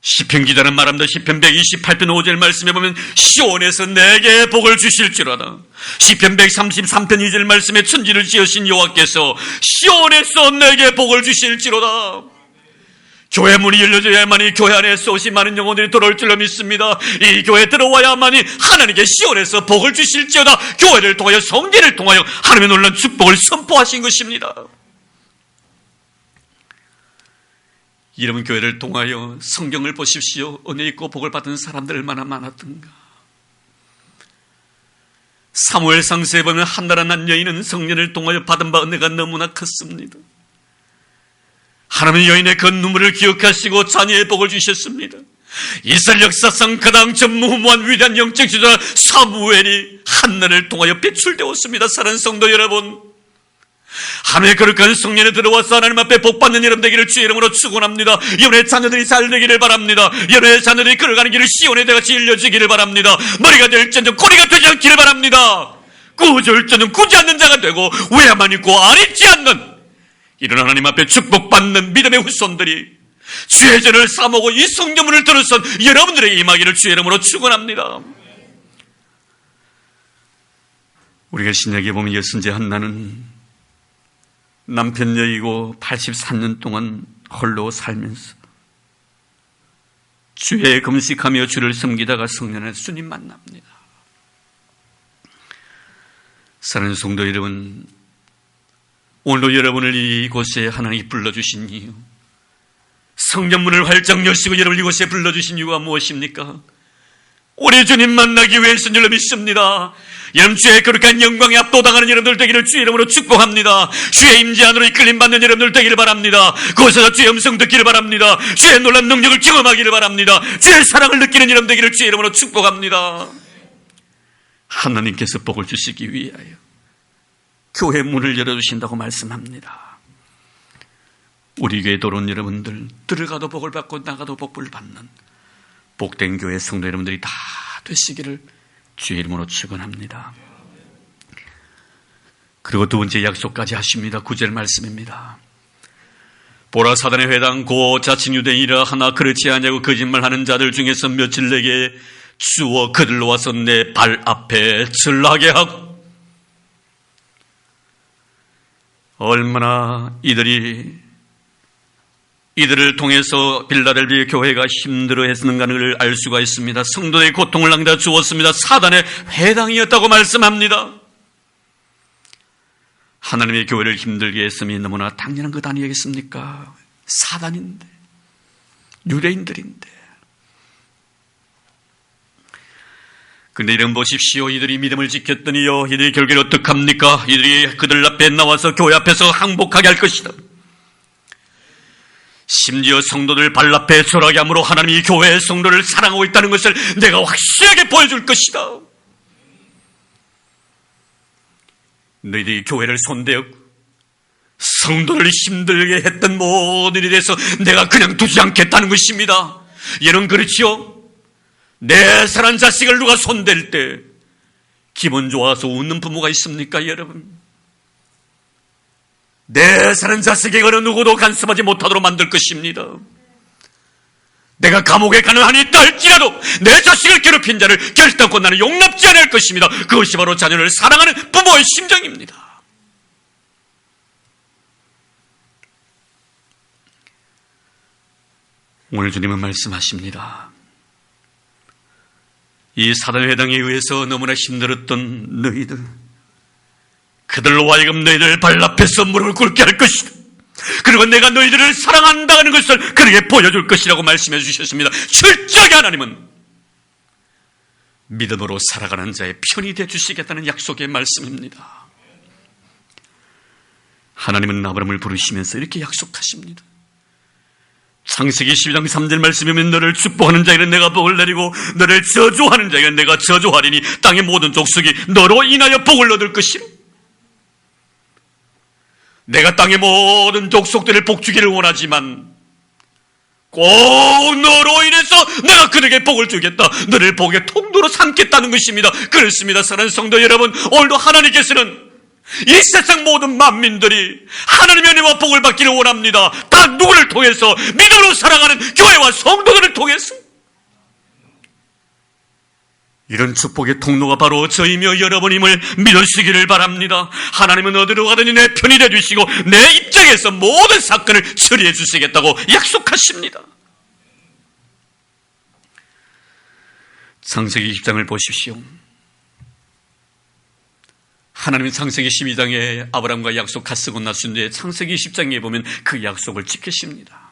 시편 기자는 말합니다. 시편 128편 5절 말씀에 보면 시온에서 내게 복을 주실지로다. 시편 133편 2절 말씀에 천지를 지으신 여호와께서 시온에서 내게 복을 주실지로다. 교회 문이 열려져야만이 교회 안에 쏟이 많은 영혼들이 들어올 줄로 믿습니다. 이 교회에 들어와야만이 하나님께 시온에서 복을 주실지어다. 교회를 통하여, 성계를 통하여 하나님의 놀라운 축복을 선포하신 것입니다. 이런 교회를 통하여 성경을 보십시오. 은혜 있고 복을 받은 사람들 얼마나 많았던가. 사무엘상서에 보면 한나라 난 여인은 성년을 통하여 받은 바 은혜가 너무나 컸습니다. 하나님의 여인의 그 눈물을 기억하시고 자녀의 복을 주셨습니다. 이스라엘 역사상 가장 전무후무한 위대한 영적 지도자 사무엘이 한나라를 통하여 배출되었습니다. 사랑하는 성도 여러분, 하나님의 거룩한 성년에 들어와서 하나님 앞에 복받는 여러분 되기를 주의 이름으로 축원합니다. 여러분의 자녀들이 잘 되기를 바랍니다. 여러분의 자녀들이 걸어가는 길을 시온의 대같이 일려지기를 바랍니다. 머리가 될지언정 꼬리가 되지 않기를 바랍니다. 꾸어질지언정 꾸지 않는 자가 되고 외야만 있고 안 있지 않는 이런 하나님 앞에 축복받는 믿음의 후손들이 주의 전을 싸먹고 이 성경문을 들어선 여러분들에게 임하기를 주의 이름으로 축원합니다. 우리가 신약에 보면 여선제 한나는 남편 여의고 83년 동안 홀로 살면서 주에 금식하며 주를 섬기다가 성년에 주님 만납니다. 사랑하는 성도 여러분, 오늘도 여러분을 이곳에 하나님이 불러주신 이유, 성전문을 활짝 여시고 여러분을 이곳에 불러주신 이유가 무엇입니까? 우리 주님 만나기 위해서인 줄로 믿습니다. 여러분, 주의 거룩한 영광에 압도당하는 여러분들 되기를 주의 이름으로 축복합니다. 주의 임재 안으로 이끌림받는 여러분들 되기를 바랍니다. 그곳에서 주의 음성 듣기를 바랍니다. 주의 놀라운 능력을 경험하기를 바랍니다. 주의 사랑을 느끼는 여러분 되기를 주의 이름으로 축복합니다. 하나님께서 복을 주시기 위하여 교회 문을 열어주신다고 말씀합니다. 우리 교회에 들어온 여러분들, 들어가도 복을 받고 나가도 복을 받는 복된 교회 성도 여러분들이 다 되시기를 주의 이름으로 축원합니다. 그리고 두 번째 약속까지 하십니다. 9절 말씀입니다. 보라, 사단의 회당 고 자칭 유대인이라 하나 그렇지 아니하고 거짓말하는 자들 중에서 며칠 내게 주어 그들로 와서 내 발 앞에 절하게 하고, 얼마나 이들을 통해서 빌라델비아 교회가 힘들어했는가를 알 수가 있습니다. 성도의 고통을 남겨 주었습니다. 사단의 회당이었다고 말씀합니다. 하나님의 교회를 힘들게 했음이 너무나 당연한 것 아니겠습니까? 사단인데, 유대인들인데. 근데 이런 보십시오. 이들이 믿음을 지켰더니요, 이들이 결국에 어떡합니까? 이들이 그들 앞에 나와서 교회 앞에서 항복하게 할 것이다. 심지어 성도들 발 앞에 절하게 함으로 하나님이 교회의 성도를 사랑하고 있다는 것을 내가 확실하게 보여줄 것이다. 너희들이 교회를 손대었고 성도를 힘들게 했던 모든 일에 대해서 내가 그냥 두지 않겠다는 것입니다. 여러분, 그렇지요? 내 사랑하는 자식을 누가 손댈 때 기분 좋아서 웃는 부모가 있습니까, 여러분? 내 사랑하는 자식에게 어느 누구도 간섭하지 못하도록 만들 것입니다. 내가 감옥에 가는 한이 있다 할지라도 내 자식을 괴롭힌 자를 결단코 나는 용납지 않을 것입니다. 그것이 바로 자녀를 사랑하는 부모의 심정입니다. 오늘 주님은 말씀하십니다. 이 사단의 회당에 의해서 너무나 힘들었던 너희들, 그들로 하여금 너희들 발 앞에서 무릎을 꿇게 할 것이다. 그리고 내가 너희들을 사랑한다는 것을 그에게 보여줄 것이라고 말씀해 주셨습니다. 철저하게 하나님은 믿음으로 살아가는 자의 편이 되어주시겠다는 약속의 말씀입니다. 하나님은 아브라함을 부르시면서 이렇게 약속하십니다. 창세기 12장 3절 말씀이면 너를 축복하는 자에게는 내가 복을 내리고 너를 저주하는 자에게는 내가 저주하리니 땅의 모든 족속이 너로 인하여 복을 얻을 것이라. 내가 땅의 모든 족속들을 복주기를 원하지만 꼭 너로 인해서 내가 그들에게 복을 주겠다. 너를 복의 통로로 삼겠다는 것입니다. 그렇습니다. 사랑하는 성도 여러분, 오늘도 하나님께서는 이 세상 모든 만민들이 하나님의 은혜와 복을 받기를 원합니다. 다 누구를 통해서? 믿음으로 살아가는 교회와 성도들을 통해서. 이런 축복의 통로가 바로 저이며 여러분임을 믿으시기를 바랍니다. 하나님은 어디로 가든지 내 편이 되주시고 내 입장에서 모든 사건을 처리해 주시겠다고 약속하십니다. 창세기 20장을 보십시오. 하나님은 창세기 12장에 아브라함과 약속하시고 나신 뒤에 창세기 10장에 보면 그 약속을 지키십니다.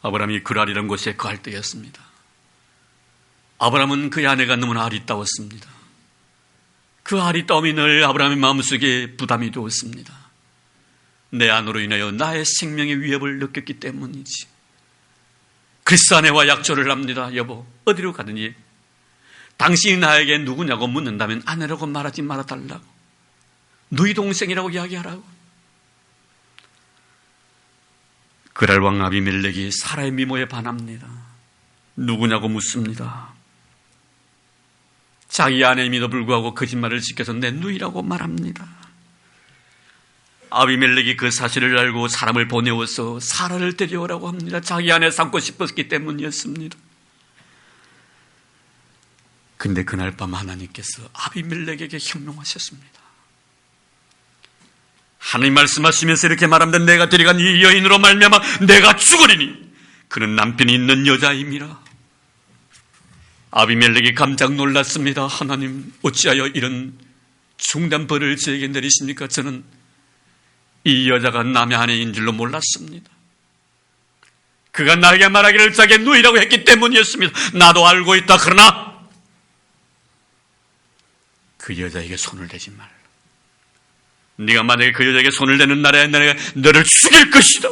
아브라함이 그랄이라는 곳에 거할 때였습니다. 아브라함은 그의 아내가 너무나 아리따웠습니다. 그 아리따움이 늘 아브라함의 마음속에 부담이 되었습니다. 내 아내로 인하여 나의 생명의 위협을 느꼈기 때문이지. 그래서 아내와 약조를 합니다. 여보, 어디로 가든지 당신이 나에게 누구냐고 묻는다면 아내라고 말하지 말아달라고, 너희 동생이라고 이야기하라고. 그랄 왕 아비멜렉이 사라의 미모에 반합니다. 누구냐고 묻습니다. 자기 아내임에도 불구하고 거짓말을 지켜서 내 누이라고 말합니다. 아비멜렉이 그 사실을 알고 사람을 보내어서 사라를 데려오라고 합니다. 자기 아내 삼고 싶었기 때문이었습니다. 근데 그날 밤 하나님께서 아비멜렉에게 현명하셨습니다. 하나님 말씀하시면서 이렇게 말합니다. 내가 데려간 이 여인으로 말미암아 내가 죽으리니 그는 남편이 있는 여자임이라. 아비멜렉이 깜짝 놀랐습니다. 하나님, 어찌하여 이런 중단 벌을 저에게 내리십니까? 저는 이 여자가 남의 아내인 줄로 몰랐습니다. 그가 나에게 말하기를 자기의 누이라고 했기 때문이었습니다. 나도 알고 있다. 그러나 그 여자에게 손을 대지 말라. 네가 만약에 그 여자에게 손을 대는 날에 내가 너를 죽일 것이다.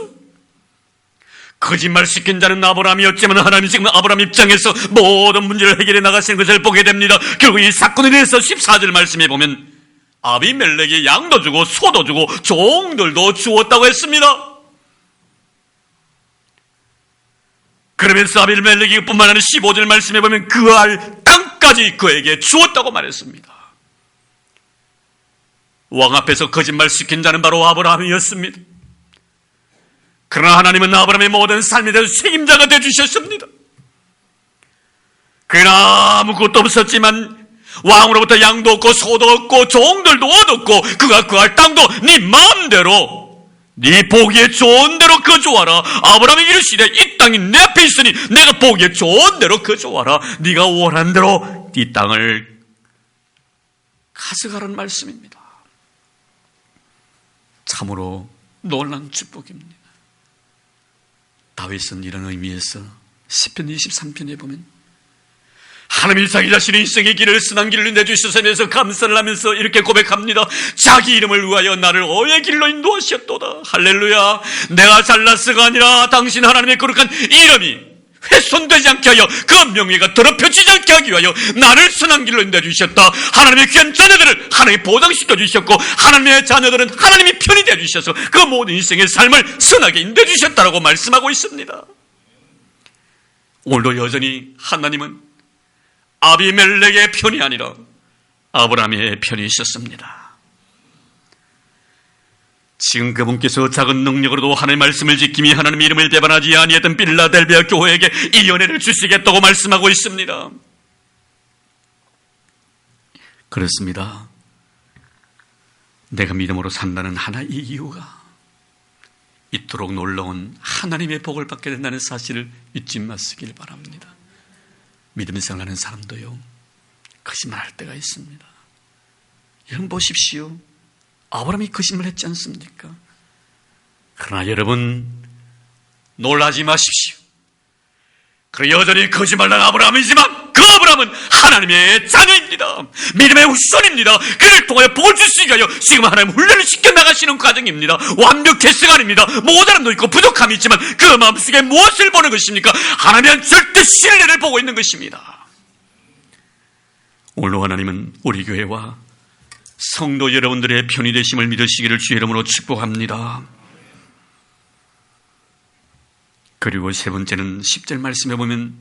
거짓말 시킨 자는 아브라함이었지만 하나님이 지금 아브라함 입장에서 모든 문제를 해결해 나가시는 것을 보게 됩니다. 결국 이 사건에 대해서 14절 말씀에 보면 아비멜렉이 양도 주고 소도 주고 종들도 주었다고 했습니다. 그러면서 아비멜렉이 뿐만 아니라 15절 말씀에 보면 그할 땅까지 그에게 주었다고 말했습니다. 왕 앞에서 거짓말 시킨 자는 바로 아브라함이었습니다. 그러나 하나님은 아브라함의 모든 삶에 대해서 책임자가 되어주셨습니다. 그는 아무것도 없었지만 왕으로부터 양도 없고 소도 없고 종들도 얻었고 그가 구할 땅도 네 마음대로 네 보기에 좋은 대로 거주하라. 아브라함이 이르시되 이 땅이 내 앞에 있으니 내가 보기에 좋은 대로 거주하라. 네가 원하는 대로 이 땅을 가져가라는 말씀입니다. 참으로 놀라운 축복입니다. 다윗은 이런 의미에서 시편 23편에 보면 하나님이 자기 자신의 인생의 길을 선한 길로 내주셔서 감사를 하면서 이렇게 고백합니다. 자기 이름을 위하여 나를 어의 길로 인도하셨도다. 할렐루야. 내가 잘났어가 아니라 당신 하나님의 거룩한 이름이 훼손되지 않게 하여 그 명예가 더럽혀지지 않게 하기 위하여 나를 선한 길로 인도해주셨다. 하나님의 귀한 자녀들을 하나님이 보장시켜 주셨고 하나님의 자녀들은 하나님이 편이 되어주셔서 그 모든 인생의 삶을 선하게 인도해주셨다라고 말씀하고 있습니다. 오늘도 여전히 하나님은 아비멜렉의 편이 아니라 아브라함의 편이셨습니다. 지금 그분께서 작은 능력으로도 하나님의 말씀을 지킴이 하나님의 이름을 배반하지 아니했던 필라델비아 교회에게 이 은혜를 주시겠다고 말씀하고 있습니다. 그렇습니다. 내가 믿음으로 산다는 하나의 이유가 이토록 놀라운 하나님의 복을 받게 된다는 사실을 잊지 마시길 바랍니다. 믿음의 생활하는 사람도요, 거짓말할 때가 있습니다. 여러분 보십시오. 아브라함이 거짓말 했지 않습니까? 그러나 여러분 놀라지 마십시오. 그 여전히 거짓말한 아브라함이지만 그 아브라함은 하나님의 자녀입니다. 믿음의 후손입니다. 그를 통하여 복을 주시기 위하여 지금 하나님 훈련을 시켜나가시는 과정입니다. 완벽해서가 아닙니다. 모자람도 있고 부족함이 있지만 그 마음속에 무엇을 보는 것입니까? 하나님은 절대 신뢰를 보고 있는 것입니다. 오늘 하나님은 우리 교회와 성도 여러분들의 편이 되심을 믿으시기를 주의 이름으로 축복합니다. 그리고 세 번째는 10절 말씀에 보면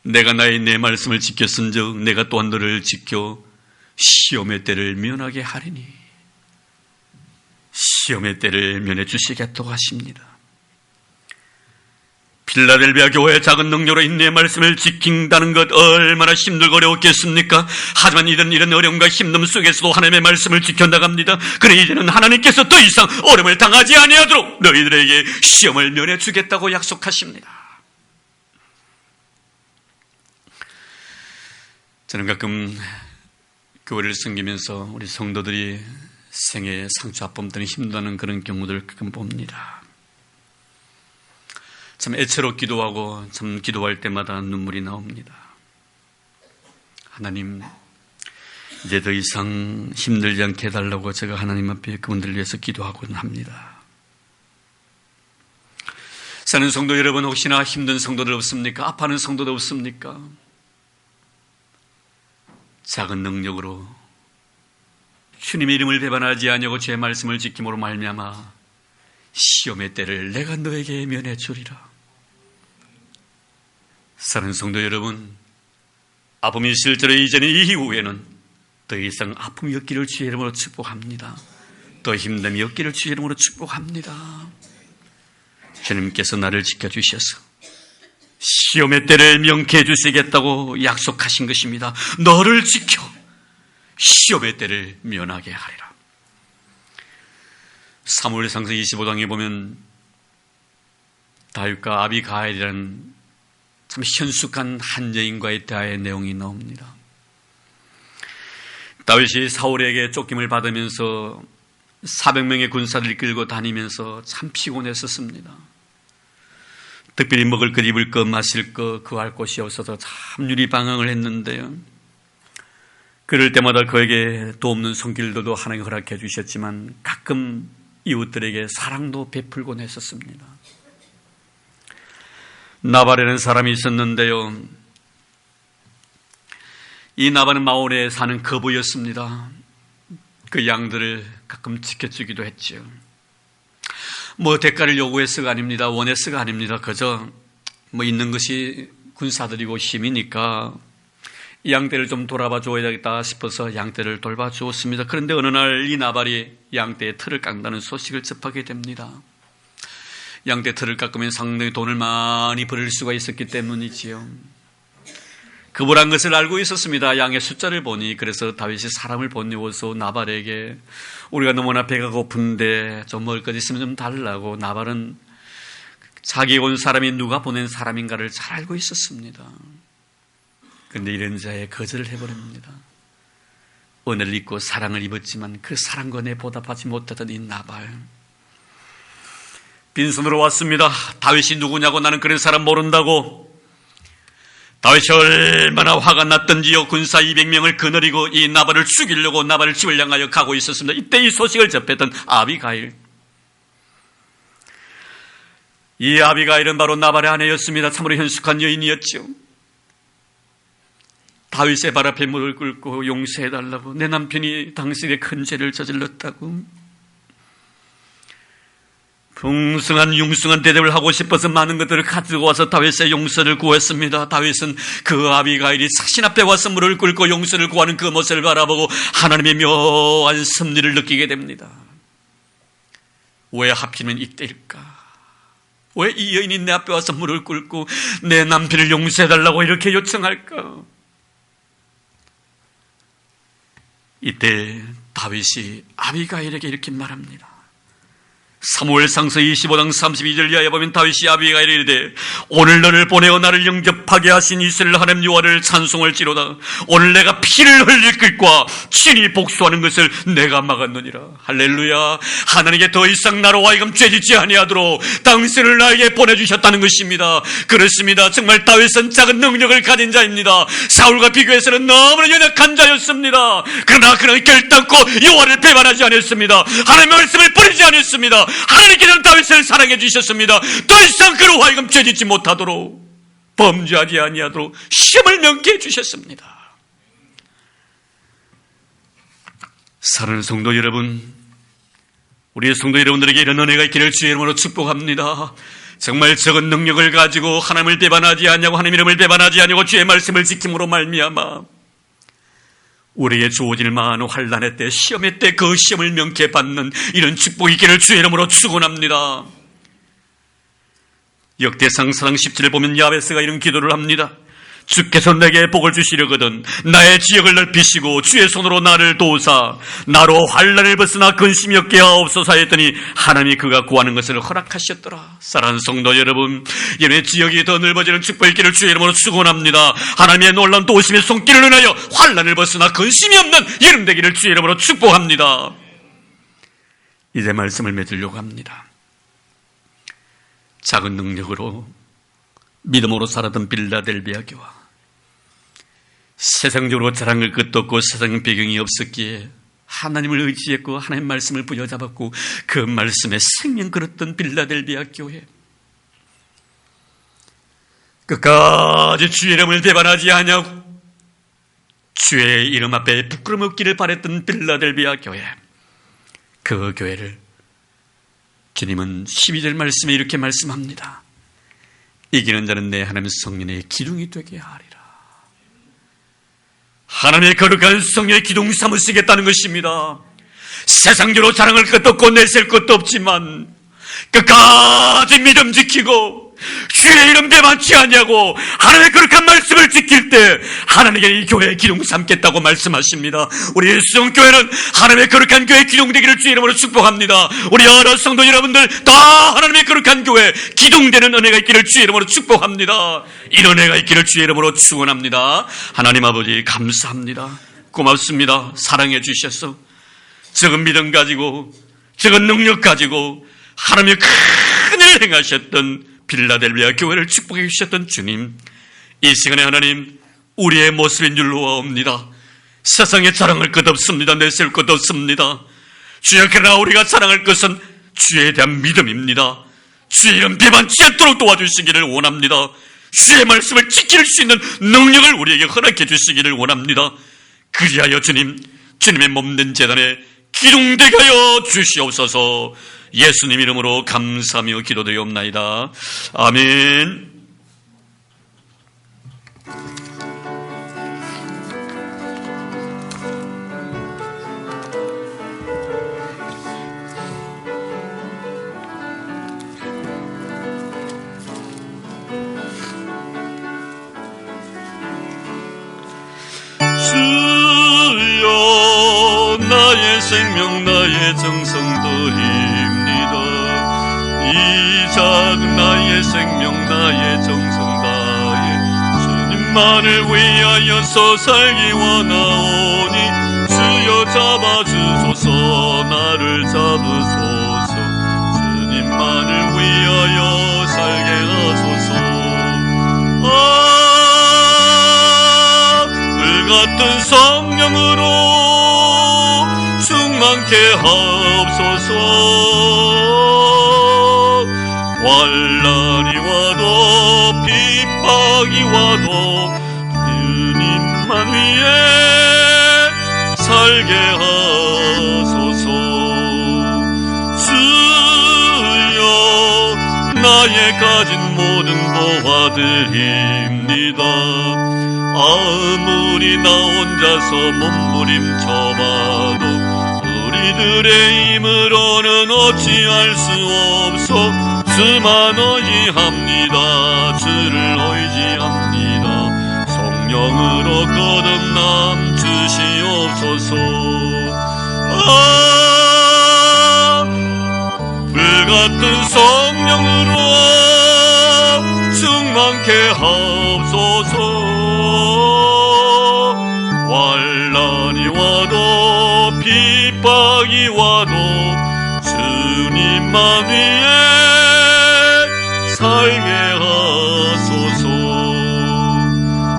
내가 나의 내 말씀을 지켰은즉 내가 또한 너를 지켜 시험의 때를 면하게 하리니. 시험의 때를 면해 주시겠다고 하십니다. 필라델비아 교회의 작은 능력으로 인내의 말씀을 지킨다는 것 얼마나 힘들고 어려웠겠습니까? 하지만 이들은 이런 어려움과 힘듦 속에서도 하나님의 말씀을 지켜나갑니다. 그래 이제는 하나님께서 더 이상 어려움을 당하지 아니하도록 너희들에게 시험을 면해 주겠다고 약속하십니다. 저는 가끔 교회를 섬기면서 우리 성도들이 생애에 상처 아픔 때문에 힘드는 그런 경우들을 가끔 봅니다. 참 애처롭 기도하고 참 기도할 때마다 눈물이 나옵니다. 하나님, 이제 더 이상 힘들지 않게 해달라고 제가 하나님 앞에 그분들을 위해서 기도하곤 합니다. 사는 성도 여러분, 혹시나 힘든 성도들 없습니까? 아파하는 성도들 없습니까? 작은 능력으로 주님의 이름을 배반하지 아니하고 제 말씀을 지킴으로 말미암아 시험의 때를 내가 너에게 면해 주리라. 사는 성도 여러분, 아픔이 실제로 이제는 이후에는 더 이상 아픔이 없기를 주의 이름으로 축복합니다. 더 힘듦이 없기를 주의 이름으로 축복합니다. 주님께서 나를 지켜주셔서 시험의 때를 명쾌해 주시겠다고 약속하신 것입니다. 너를 지켜 시험의 때를 면하게 하리라. 사무엘상서 25장에 보면 다윗과 아비가일이라는 참 현숙한 한 여인과의 대화의 내용이 나옵니다. 다윗이 사울에게 쫓김을 받으면서 400명의 군사들을 끌고 다니면서 참 피곤했었습니다. 특별히 먹을 것, 입을 것, 마실 것, 구할 곳이 없어서 참 유리방황을 했는데요. 그럴 때마다 그에게 도움는 손길들도 하나님 허락해 주셨지만 가끔 이웃들에게 사랑도 베풀곤 했었습니다. 나발이라는 사람이 있었는데요. 이 나발은 마올에 사는 거부였습니다. 그 양들을 가끔 지켜주기도 했죠. 뭐 대가를 요구해서가 아닙니다. 원해서가 아닙니다. 그저 뭐 있는 것이 군사들이고 힘이니까 양떼를 좀 돌아봐 줘야겠다 싶어서 양떼를 돌봐 주었습니다. 그런데 어느 날 이 나발이 양떼의 털을 깎는다는 소식을 접하게 됩니다. 양떼 털을 깎으면 상당히 돈을 많이 벌을 수가 있었기 때문이지요. 그분한 것을 알고 있었습니다. 양의 숫자를 보니. 그래서 다윗이 사람을 보내어서 나발에게 우리가 너무나 배가 고픈데 좀 먹을 것 있으면 좀 달라고. 나발은 자기 온 사람이 누가 보낸 사람인가를 잘 알고 있었습니다. 그런데 이런 자에 거절을 해버립니다. 은혜를 입고 사랑을 입었지만 그 사랑과 내 보답하지 못하던 이 나발. 빈손으로 왔습니다. 다윗이 누구냐고 나는 그런 사람 모른다고. 다윗이 얼마나 화가 났던지요. 군사 200명을 거느리고 이 나발을 죽이려고 나발을 집을 향하여 가고 있었습니다. 이때 이 소식을 접했던 아비가일. 이 아비가일은 바로 나발의 아내였습니다. 참으로 현숙한 여인이었죠. 다윗의 발 앞에 무릎을 꿇고 용서해달라고. 내 남편이 당신의 큰 죄를 저질렀다고. 풍성한 융숭한 대접을 하고 싶어서 많은 것들을 가지고 와서 다윗의 용서를 구했습니다. 다윗은 그 아비가일이 자신 앞에 와서 무릎을 꿇고 용서를 구하는 그 모습을 바라보고 하나님의 묘한 섭리를 느끼게 됩니다. 왜 하필이면 이때일까? 왜 이 여인이 내 앞에 와서 무릎을 꿇고 내 남편을 용서해달라고 이렇게 요청할까? 이때 다윗이 아비가일에게 이렇게 말합니다. 사무엘상서 25장 32절 이하에 보면 다윗이 아비가일에게 이르되 오늘 너를 보내어 나를 영접하게 하신 이스라엘 하나님 여호와를 찬송할지로다. 오늘 내가 피를 흘릴 것과 친히 복수하는 것을 내가 막았느니라. 할렐루야. 하나님께 더 이상 나로 하여금 죄짓지 아니하도록 당신을 나에게 보내주셨다는 것입니다. 그렇습니다. 정말 다윗은 작은 능력을 가진 자입니다. 사울과 비교해서는 너무나 연약한 자였습니다. 그러나 그는 결단코 여호와를 배반하지 않았습니다. 하나님의 말씀을 버리지 않았습니다. 하나님께서는 다윗을 사랑해 주셨습니다. 더 이상 그로 하여금 죄짓지 못하도록 범죄하지 아니하도록 시험을 명쾌해 주셨습니다. 사랑하는 성도 여러분, 우리의 성도 여러분들에게 이런 은혜가 있기를 주의 이름으로 축복합니다. 정말 적은 능력을 가지고 하나님을 배반하지 아니하고 하나님 이름을 배반하지 아니하고 주의 말씀을 지킴으로 말미암아 우리에게 주어질 많은 환난의 때, 시험의 때 그 시험을 명쾌 받는 이런 축복이 있기를 주의 이름으로 축원합니다. 역대상 4장 17을 보면 야베스가 이런 기도를 합니다. 주께서 내게 복을 주시려거든 나의 지역을 넓히시고 주의 손으로 나를 도우사 나로 환난을 벗으나 근심이 없게 하옵소서 했더니 하나님이 그가 구하는 것을 허락하셨더라. 사랑하는 성도 여러분, 여러분의 지역이 더 넓어지는 축복의 길을 주의 이름으로 축원합니다. 하나님의 놀라운 도우심의 손길을 은하여 환난을 벗으나 근심이 없는 여름 되기를 주의 이름으로 축복합니다. 이제 말씀을 맺으려고 합니다. 작은 능력으로 믿음으로 살았던 빌라델비아 교와 세상적으로 자랑할 것도 없고 세상 배경이 없었기에 하나님을 의지했고 하나님의 말씀을 부여잡았고 그 말씀에 생명 걸었던 빌라델비아 교회, 끝까지 주의 이름을 배반하지 아니하고 주의 이름 앞에 부끄럼 없기를 바랬던 빌라델비아 교회, 그 교회를 주님은 12절 말씀에 이렇게 말씀합니다. 이기는 자는 내 하나님 성령의 기둥이 되게 하리라. 하나님의 거룩한 성령의 기둥 삼으시겠다는 것입니다. 세상적으로 자랑할 것도 없고 내세울 것도 없지만 끝까지 믿음 지키고 주의 이름 배반치 아니하고 하나님의 거룩한 말씀을 지킬 때 하나님께 이 교회의 기둥 삼겠다고 말씀하십니다. 우리 수영교회는 하나님의 거룩한 교회의 기둥 되기를 주의 이름으로 축복합니다. 우리 여러 성도 여러분들 다 하나님의 거룩한 교회 기둥되는 은혜가 있기를 주의 이름으로 축복합니다. 이런 은혜가 있기를 주의 이름으로 축원합니다. 하나님 아버지 감사합니다. 고맙습니다. 사랑해 주셔서 적은 믿음 가지고 적은 능력 가지고 하나님의 큰 일을 행하셨던 빌라델비아 교회를 축복해 주셨던 주님, 이 시간에 하나님 우리의 모습인 줄로 와옵니다. 세상에 자랑할 것 없습니다. 내세울 것 없습니다. 주여, 그러나 우리가 자랑할 것은 주에 대한 믿음입니다. 주의 이름 배반치 않도록 도와주시기를 원합니다. 주의 말씀을 지킬 수 있는 능력을 우리에게 허락해 주시기를 원합니다. 그리하여 주님, 주님의 몸된 제단에 기둥되게 하여 주시옵소서. 예수님 이름으로 감사하며 기도드리옵나이다. 아멘. 주여, 나의 생명 나의 정성도입니다. 이 작은 나의 생명 나의 정성 다해 주님만을 위하여서 살기 원하오니 주여 잡아주소서. 나를 잡으소서. 주님만을 위하여 살게 하소서. 불같은 성령으로 충만케 하옵소서. 환난이 와도 핍박이 와도 주님만 위해 살게 하소서. 주여, 나의 가진 모든 보화드립니다. 아무리 나 혼자서 몸부림쳐봐도 우리들의 힘으로는 어찌할 수 없어. 주만 의지합니다. 주를 의지합니다. 성령으로 거듭남 주시옵소서. 불같은 성령으로 충만케 하옵소서. 환난이 와도 핍박이 와도 주님만 위해 살게 하소서.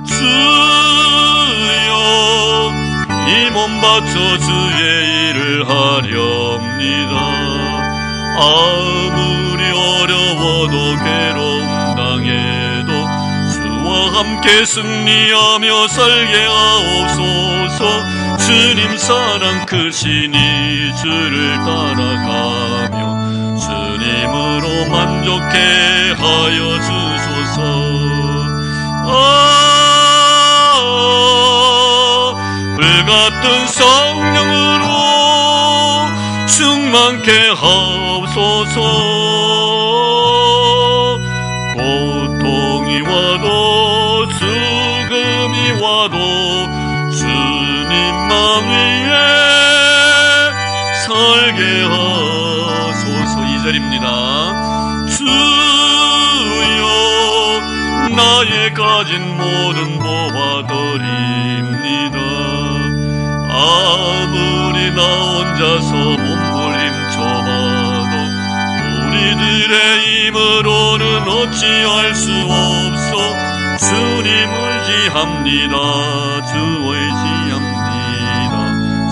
주여, 이 몸 바쳐 주의 일을 하렵니다. 아무리 어려워도 괴로움 당해도 주와 함께 승리하며 살게 하옵소서. 주님 사랑 크시니 주를 따라가며 주님으로 만족해 하여 주소서. 불같은 성령으로 충만케 하옵소서. 시험이 와도 주님 마음 위에 설게 하소서. 2절입니다. 주여 나의 가진 모든 보아드립니다. 아무리 나 혼자서 몸부림쳐봐도 우리들의 힘으로는 어찌할 수 없어 주님을 의지합니다. 주 의지합니다.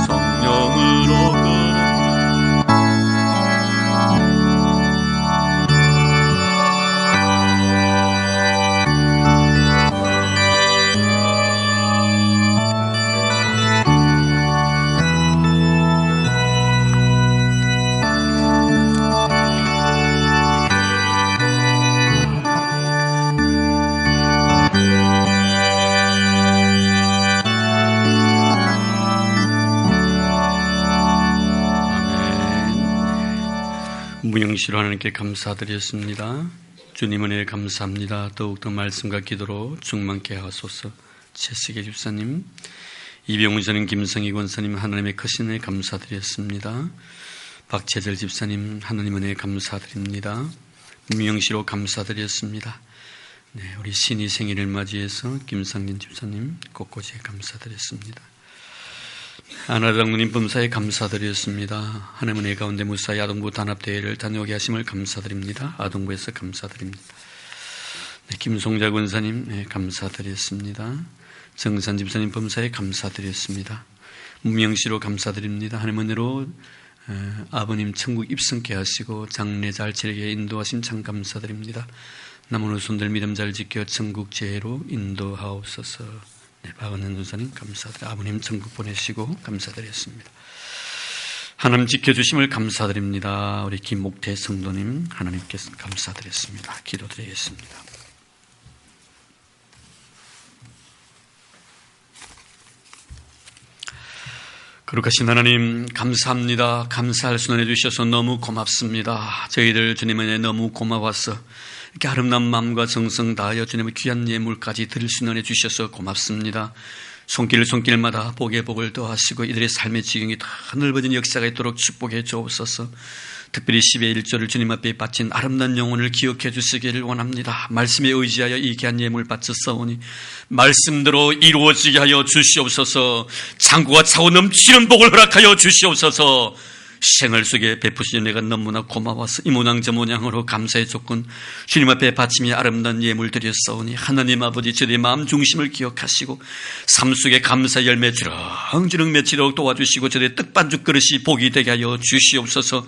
성령으로 무영시로 하나님께 감사드렸습니다. 주님 은혜에 감사합니다. 더욱더 말씀과 기도로 충만케 하소서. 최식의 집사님, 이병훈 전임 김성희 권사님 하나님의 크신 은혜에 감사드렸습니다. 박채절 집사님 하나님 은혜에 감사드립니다. 무영시로 감사드렸습니다. 네, 우리 신이 생일을 맞이해서 김상진 집사님 곳곳에 감사드렸습니다. 아나장로님 범사에 감사드렸습니다. 하나님 은혜 가운데 무사히 아동부 단합대회를 다녀오게 하심을 감사드립니다. 아동부에서 감사드립니다. 네, 김송자 권사님 네, 감사드렸습니다. 정산 집사님 범사에 감사드렸습니다. 무명시로 감사드립니다. 하나님 은혜로 아버님 천국 입성케 하시고 장래 잘 치르게 인도하심 참 감사드립니다. 남은 후손들 믿음 잘 지켜 천국 제로 인도하옵소서. 네, 박은현 전사님 감사드립니다. 아버님 천국 보내시고 감사드렸습니다. 하나님 지켜주심을 감사드립니다. 우리 김목태 성도님 하나님께 감사드렸습니다. 기도드리겠습니다. 거룩하신 하나님 감사합니다. 감사할 수 있는 주셔서 너무 고맙습니다. 저희들 주님 은혜 너무 고마워서 이렇게 아름다운 마음과 정성 다하여 주님의 귀한 예물까지 드릴 수 있는 은혜 주셔서 고맙습니다. 손길마다 복의 복을 더하시고 이들의 삶의 지경이 더 넓어진 역사가 있도록 축복해 주옵소서. 특별히 10의 1조를 주님 앞에 바친 아름다운 영혼을 기억해 주시기를 원합니다. 말씀에 의지하여 이 귀한 예물 바쳤사오니 말씀대로 이루어지게 하여 주시옵소서. 창고가 차고 넘치는 복을 허락하여 주시옵소서. 생활 속에 베푸신 은혜가 너무나 고마워서 이 모양 저 모양으로 감사의 조건 주님 앞에 바치며 아름다운 예물 드렸사오니 하나님 아버지 저들의 마음 중심을 기억하시고 삶 속에 감사의 열매 주렁주렁 맺히도록 도와주시고 저들의 떡반죽 그릇이 복이 되게 하여 주시옵소서.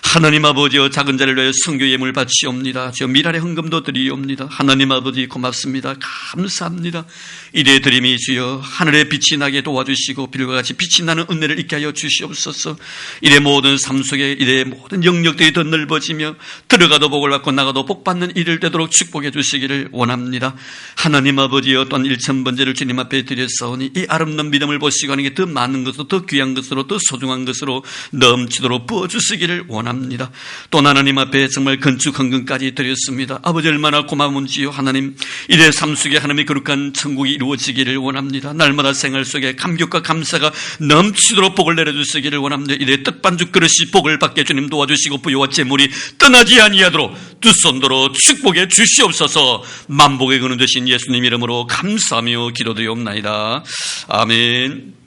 하나님 아버지여 작은 자를 위하여 성교 예물 바치옵니다. 저 미랄의 헌금도 드리옵니다. 하나님 아버지 고맙습니다. 감사합니다. 이래 드림이 주여 하늘의 빛이 나게 도와주시고 빌과 같이 빛이 나는 은혜를 있게 하여 주시옵소서. 이래 모든 삶 속에 이래 모든 영역들이 더 넓어지며 들어가도 복을 받고 나가도 복받는 일을 되도록 축복해 주시기를 원합니다. 하나님 아버지여 또한 1000번째를 주님 앞에 드렸사오니 이 아름다운 믿음을 보시고 하는 게 더 많은 것으로 더 귀한 것으로 더 소중한 것으로 넘치도록 부어주시기를 원합니다. 또 하나님 앞에 정말 건축 헌금까지 드렸습니다. 아버지 얼마나 고마운지요. 하나님 이래 삶 속에 하나님의 거룩한 천국이 이루어지기를 원합니다. 날마다 생활 속에 감격과 감사가 넘치도록 복을 내려주시기를 원합니다. 이래 떡반죽 그릇이 복을 받게 주님 도와주시고 부여와 재물이 떠나지 아니하도록 두 손으로 축복해 주시옵소서. 만복의 근원 되신 예수님 이름으로 감사하며 기도드리옵나이다. 아멘.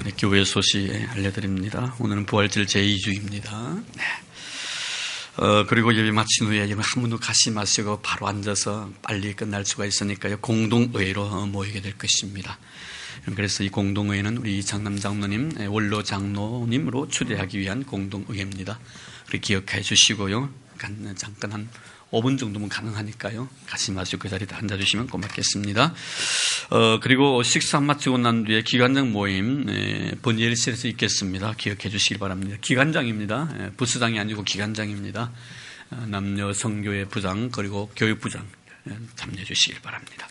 네, 교회 소식 알려드립니다. 오늘은 부활절 제2주입니다. 네. 그리고 예배 마친 후에 한 분도 가시 마시고 바로 앉아서 빨리 끝날 수가 있으니까요. 공동의회로 모이게 될 것입니다. 그래서 이 공동의회는 우리 장남 장로님, 원로 장로님으로 초대하기 위한 공동의회입니다. 우리 기억해 주시고요. 잠깐 한 5분 정도면 가능하니까요. 가시 마시고 그 자리에 앉아주시면 고맙겠습니다. 그리고 식사 마치고 난 뒤에 기관장 모임 번예일실에서 있겠습니다. 기억해 주시기 바랍니다. 기관장입니다. 부수장이 아니고 기관장입니다. 남녀 성교회 부장 그리고 교육부장 참여해 주시기 바랍니다.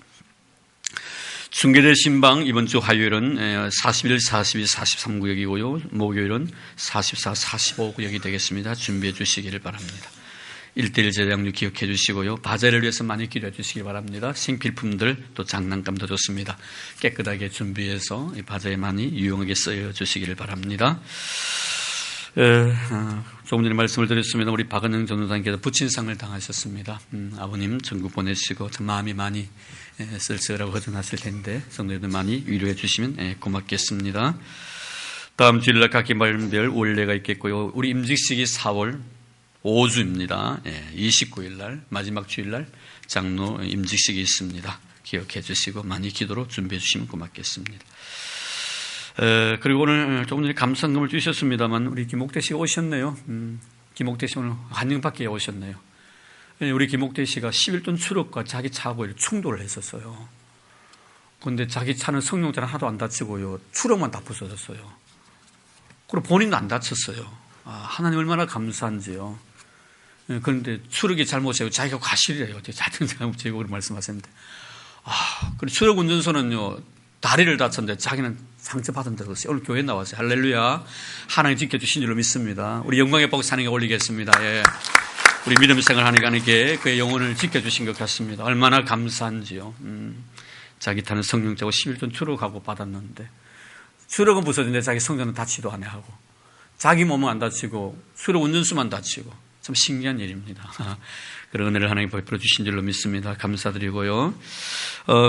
중계될 신방 이번 주 화요일은 41, 42, 43구역이고요. 목요일은 44, 45구역이 되겠습니다. 준비해 주시기를 바랍니다. 1:1 제작률 기억해 주시고요. 바자를 위해서 많이 기도해 주시기 바랍니다. 생필품들 또 장난감도 좋습니다. 깨끗하게 준비해서 이 바자에 많이 유용하게 쓰여 주시기를 바랍니다. 조금 전에 말씀을 드렸습니다. 우리 박은영 전도사님께서 부친상을 당하셨습니다. 아버님 전국 보내시고 참 마음이 많이 쓸쓸하고 허전하실 텐데 성도님들 많이 위로해 주시면 고맙겠습니다. 다음 주일날 각기 말별 원례가 있겠고요. 우리 임직식이 4월 5주입니다. 29일날 마지막 주일날 장로 임직식이 있습니다. 기억해 주시고 많이 기도로 준비해 주시면 고맙겠습니다. 그리고 오늘 조금 전에 감상금을 주셨습니다만 우리 김옥대 씨가 오셨네요. 김옥대 씨 오늘 한영밖에 오셨네요. 우리 김옥대 씨가 11톤 추럭과 자기 차하고 충돌을 했었어요. 그런데 자기 차는 성룡차는 하나도 안 다치고요. 추럭만 다 부서졌어요. 그리고 본인도 안 다쳤어요. 하나님 얼마나 감사한지요. 그런데 추럭이 잘못이고 자기가 과실이래요. 자동차가 제국으로 말씀하셨는데. 그리고 추럭 운전소는요. 다리를 다쳤는데 자기는 상처받은 데서 오늘 교회에 나왔어요. 할렐루야. 하나님 지켜주신 줄로 믿습니다. 우리 영광의 복 사는 게 올리겠습니다. 예. 우리 믿음 생활하니까 하나님께 그의 영혼을 지켜주신 것 같습니다. 얼마나 감사한지요. 자기 타는 성령차고 11톤 추럭하고 받았는데 추럭은 부서졌는데 자기 성전은 다치도 안 하고 자기 몸은 안 다치고 추럭 운전수만 다치고 참 신기한 일입니다. 그런 은혜를 하나님 베풀어 주신 줄로 믿습니다. 감사드리고요.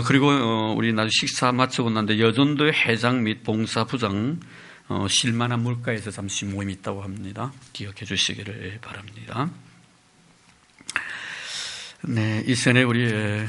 그리고 우리 나중에 식사 마치고 났는데 여전도의 회장 및 봉사부장 실만한 물가에서 잠시 모임이 있다고 합니다. 기억해 주시기를 바랍니다. 네, 이 시간에 우리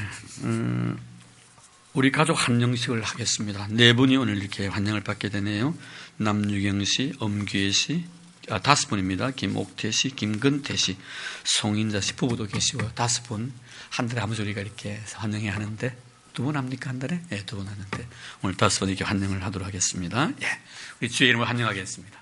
가족 환영식을 하겠습니다. 4분이 오늘 이렇게 환영을 받게 되네요. 남유경 씨, 엄규혜 씨, 5분입니다. 김옥태 씨, 김근태 씨, 송인자 씨 부부도 계시고요. 5분 한 달에 아무소리가 이렇게 환영회 하는데 2분 합니까 한 달에? 네, 2분 하는데 오늘 5분 이렇게 환영을 하도록 하겠습니다. 예, 우리 주의 이름을 환영하겠습니다.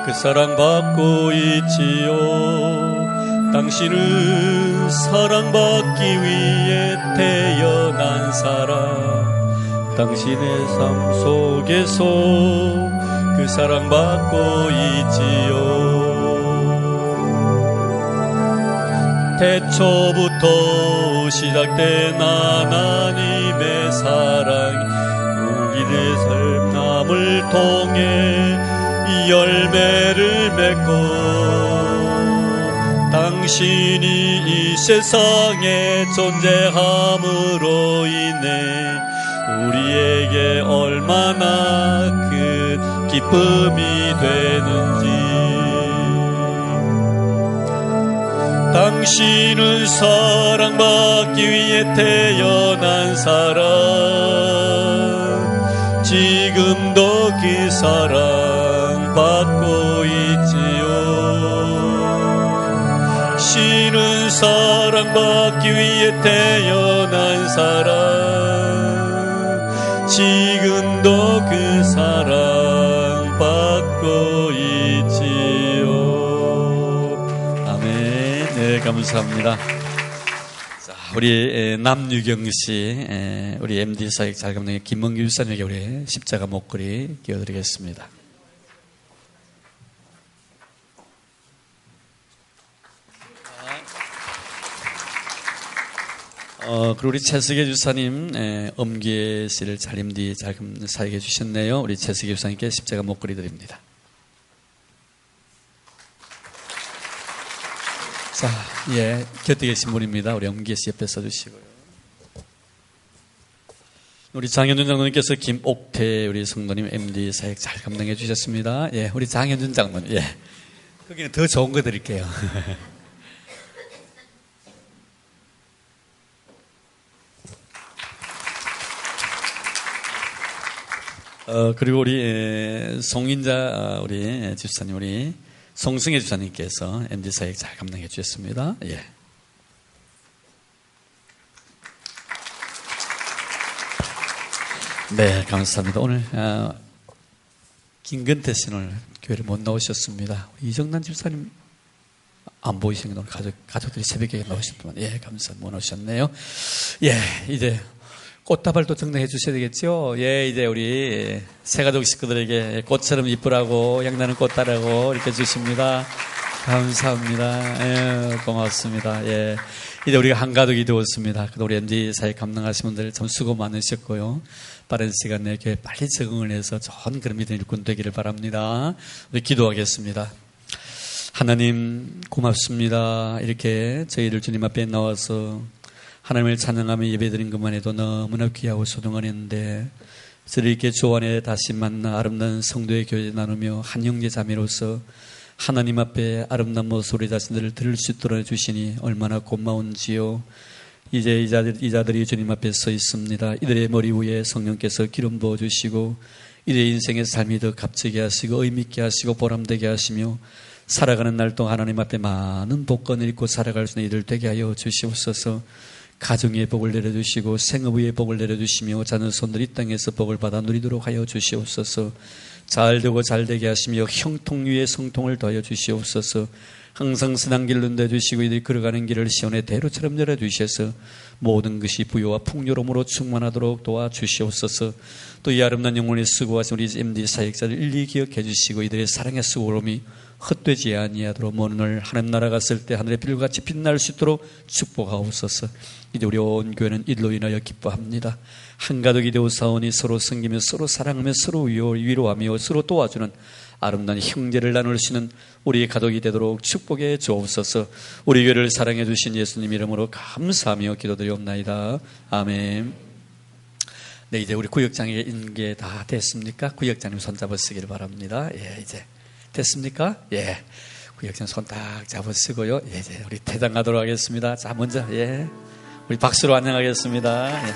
그 사랑받고 있지요. 당신은 사랑받기 위해 태어난 사람. 당신의 삶 속에서 그 사랑받고 있지요. 태초부터 시작된 하나님의 사랑, 우리의 삶을 통해 열매를 맺고 당신이 이 세상에 존재함으로 인해 우리에게 얼마나 큰 기쁨이 되는지. 당신은 사랑받기 위해 태어난 사람. 지금도 그 사랑 받고 있지요. 신은 사랑받기 위해 태어난 사람. 지금도 그 사랑 받고 있지요. 아멘. 네, 감사합니다. 우리 남유경 씨, 우리 MD 사역 잘감독의 김문규 유사님에게 우리 십자가 목걸이 끼워드리겠습니다. 그리고 우리 최석의 주사님, 엄기애 씨를 잘 MD 잘감 사역해 주셨네요. 우리 최석의 주사님께 십자가 목걸이 드립니다. 자, 예, 곁에 계신 분입니다. 우리 엄기애 씨 옆에 써주시고요. 우리 장현준 장로님께서 김옥태 우리 성도님 MD 사역 잘 감당해 주셨습니다. 예, 우리 장현준 장로님, 예, 거기는 더 좋은 거 드릴게요. 그리고 우리 송인자 우리 집사님, 우리 송승혜 주사님께서 MD 사역 잘 감당해 주셨습니다. 예. 네, 감사합니다. 오늘 김근태 씨는 오늘 교회를 못 나오셨습니다. 이정란 집사님 안 보이시는 오늘 가족들이 새벽에 나오셨더만, 예, 감사합니다. 못 오셨네요. 예, 이제 꽃다발도 정리해 주셔야 되겠죠? 예, 이제 우리 새가족 식구들에게 꽃처럼 이쁘라고 향나는 꽃다라고 이렇게 주십니다. 감사합니다. 예, 고맙습니다. 예. 이제 우리가 한 가족이 되었습니다. 우리 MD 사역 감당하신 분들 참 수고 많으셨고요. 빠른 시간 내에 교회 빨리 적응을 해서 좋은 그런 믿음의 일꾼 되기를 바랍니다. 우리 기도하겠습니다. 하나님 고맙습니다. 이렇게 저희들 주님 앞에 나와서 하나님을 찬양하며 예배드린 것만 해도 너무나 귀하고 소중한 일인데 저를 이렇게 주 안에 다시 만나 아름다운 성도의 교제 나누며 한 형제 자매로서 하나님 앞에 아름다운 모습 우리 자신들을 들을 수 있도록 해주시니 얼마나 고마운지요. 이제 이자들이 주님 앞에 서 있습니다. 이들의 머리 위에 성령께서 기름 부어주시고 이들의 인생의 삶이 더 값지게 하시고 의미있게 하시고 보람되게 하시며 살아가는 날 동안 하나님 앞에 많은 복권을 입고 살아갈 수 있는 이들 되게 하여 주시옵소서. 가정의 복을 내려주시고 생업의 복을 내려주시며 자녀손들이 이 땅에서 복을 받아 누리도록 하여 주시옵소서. 잘되고 잘되게 하시며 형통 위에 성통을 더하여 주시옵소서. 항상 선한 길로 내주시고 이들이 걸어가는 길을 시온의 대로처럼 열어주셔서 모든 것이 부요와 풍요로움으로 충만하도록 도와주시옵소서. 또 이 아름다운 영혼에 수고하신 우리 MD 사역자들 일일이 기억해 주시고 이들의 사랑의 수고로움이 헛되지 아니하도록 오늘 하나님 나라 갔을 때 하늘의 빛같이 빛날 수 있도록 축복하옵소서. 이제 우리 온 교회는 이들로 인하여 기뻐합니다. 한 가족이 되어 사오니 서로 섬기며 서로 사랑하며 서로 위로하며 서로 도와주는 아름다운 형제를 나눌 수 있는 우리의 가족이 되도록 축복해 주옵소서. 우리 교회를 사랑해 주신 예수님 이름으로 감사하며 기도드리옵나이다. 아멘. 네, 이제 우리 구역장의 인계 다 됐습니까? 구역장님 손 잡으시기를 바랍니다. 예, 이제 됐습니까? 예. 구역장 손 딱 잡으시고요. 예, 이제 우리 퇴장하도록 하겠습니다. 자, 먼저, 예. 우리 박수로 안녕하겠습니다. 예.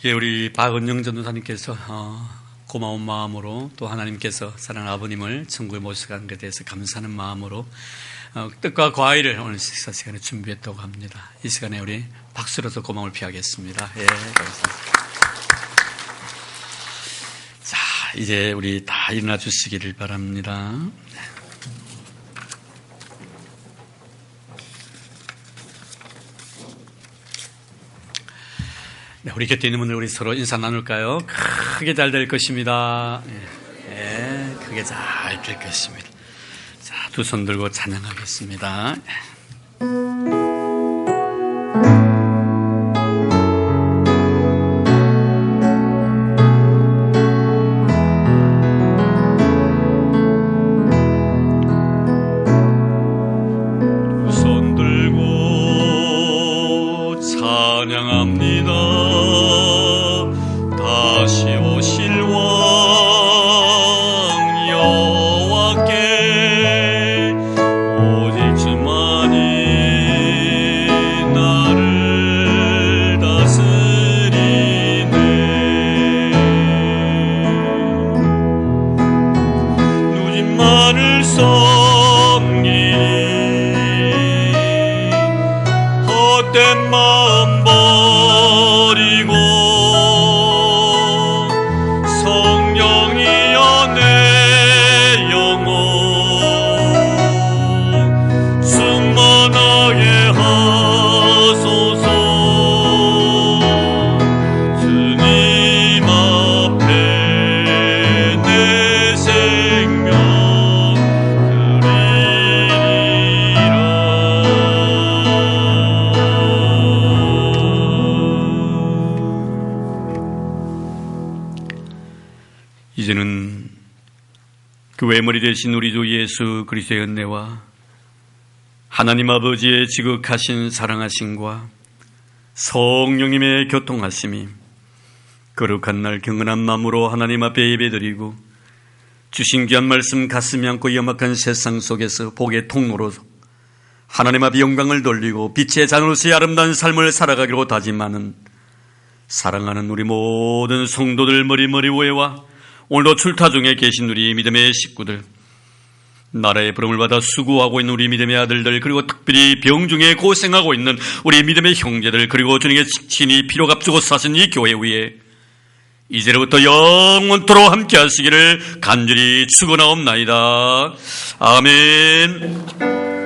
예, 우리 박은영 전도사님께서 고마운 마음으로 또 하나님께서 사랑하는 아버님을 천국에 모셔가는 것에 대해서 감사하는 마음으로 떡과 과일을 오늘 식사 시간에 준비했다고 합니다. 이 시간에 우리 박수로서 고마움을 표하겠습니다. 예, 감사합니다. 자, 이제 우리 다 일어나 주시기를 바랍니다. 네, 우리 곁에 있는 분들 우리 서로 인사 나눌까요? 크게 잘 될 것입니다. 네, 크게 잘 될 것입니다. 자, 두 손 들고 찬양하겠습니다. 두 손 들고 찬양합니다. 다시 오실 왕 여호와께 오직 주만이 나를 다스리네. 누님만을 섬기니 헛된 마음 버리고 이제는 그 외머리 되신 우리 주 예수 그리스도의 은혜와 하나님 아버지의 지극하신 사랑하심과 성령님의 교통하심이 거룩한 날 경건한 마음으로 하나님 앞에 예배드리고 주신 귀한 말씀 가슴이 안고 염악한 세상 속에서 복의 통로로 하나님 앞에 영광을 돌리고 빛의 자녀로서의 아름다운 삶을 살아가기로 다짐하는 사랑하는 우리 모든 성도들 머리머리 위에와 오늘도 출타 중에 계신 우리 믿음의 식구들, 나라의 부름을 받아 수고하고 있는 우리 믿음의 아들들, 그리고 특별히 병 중에 고생하고 있는 우리 믿음의 형제들, 그리고 주님의 친히 피로 값주고 사신 이 교회 위에 이제로부터 영원토록 함께 하시기를 간절히 축원하옵나이다. 아멘.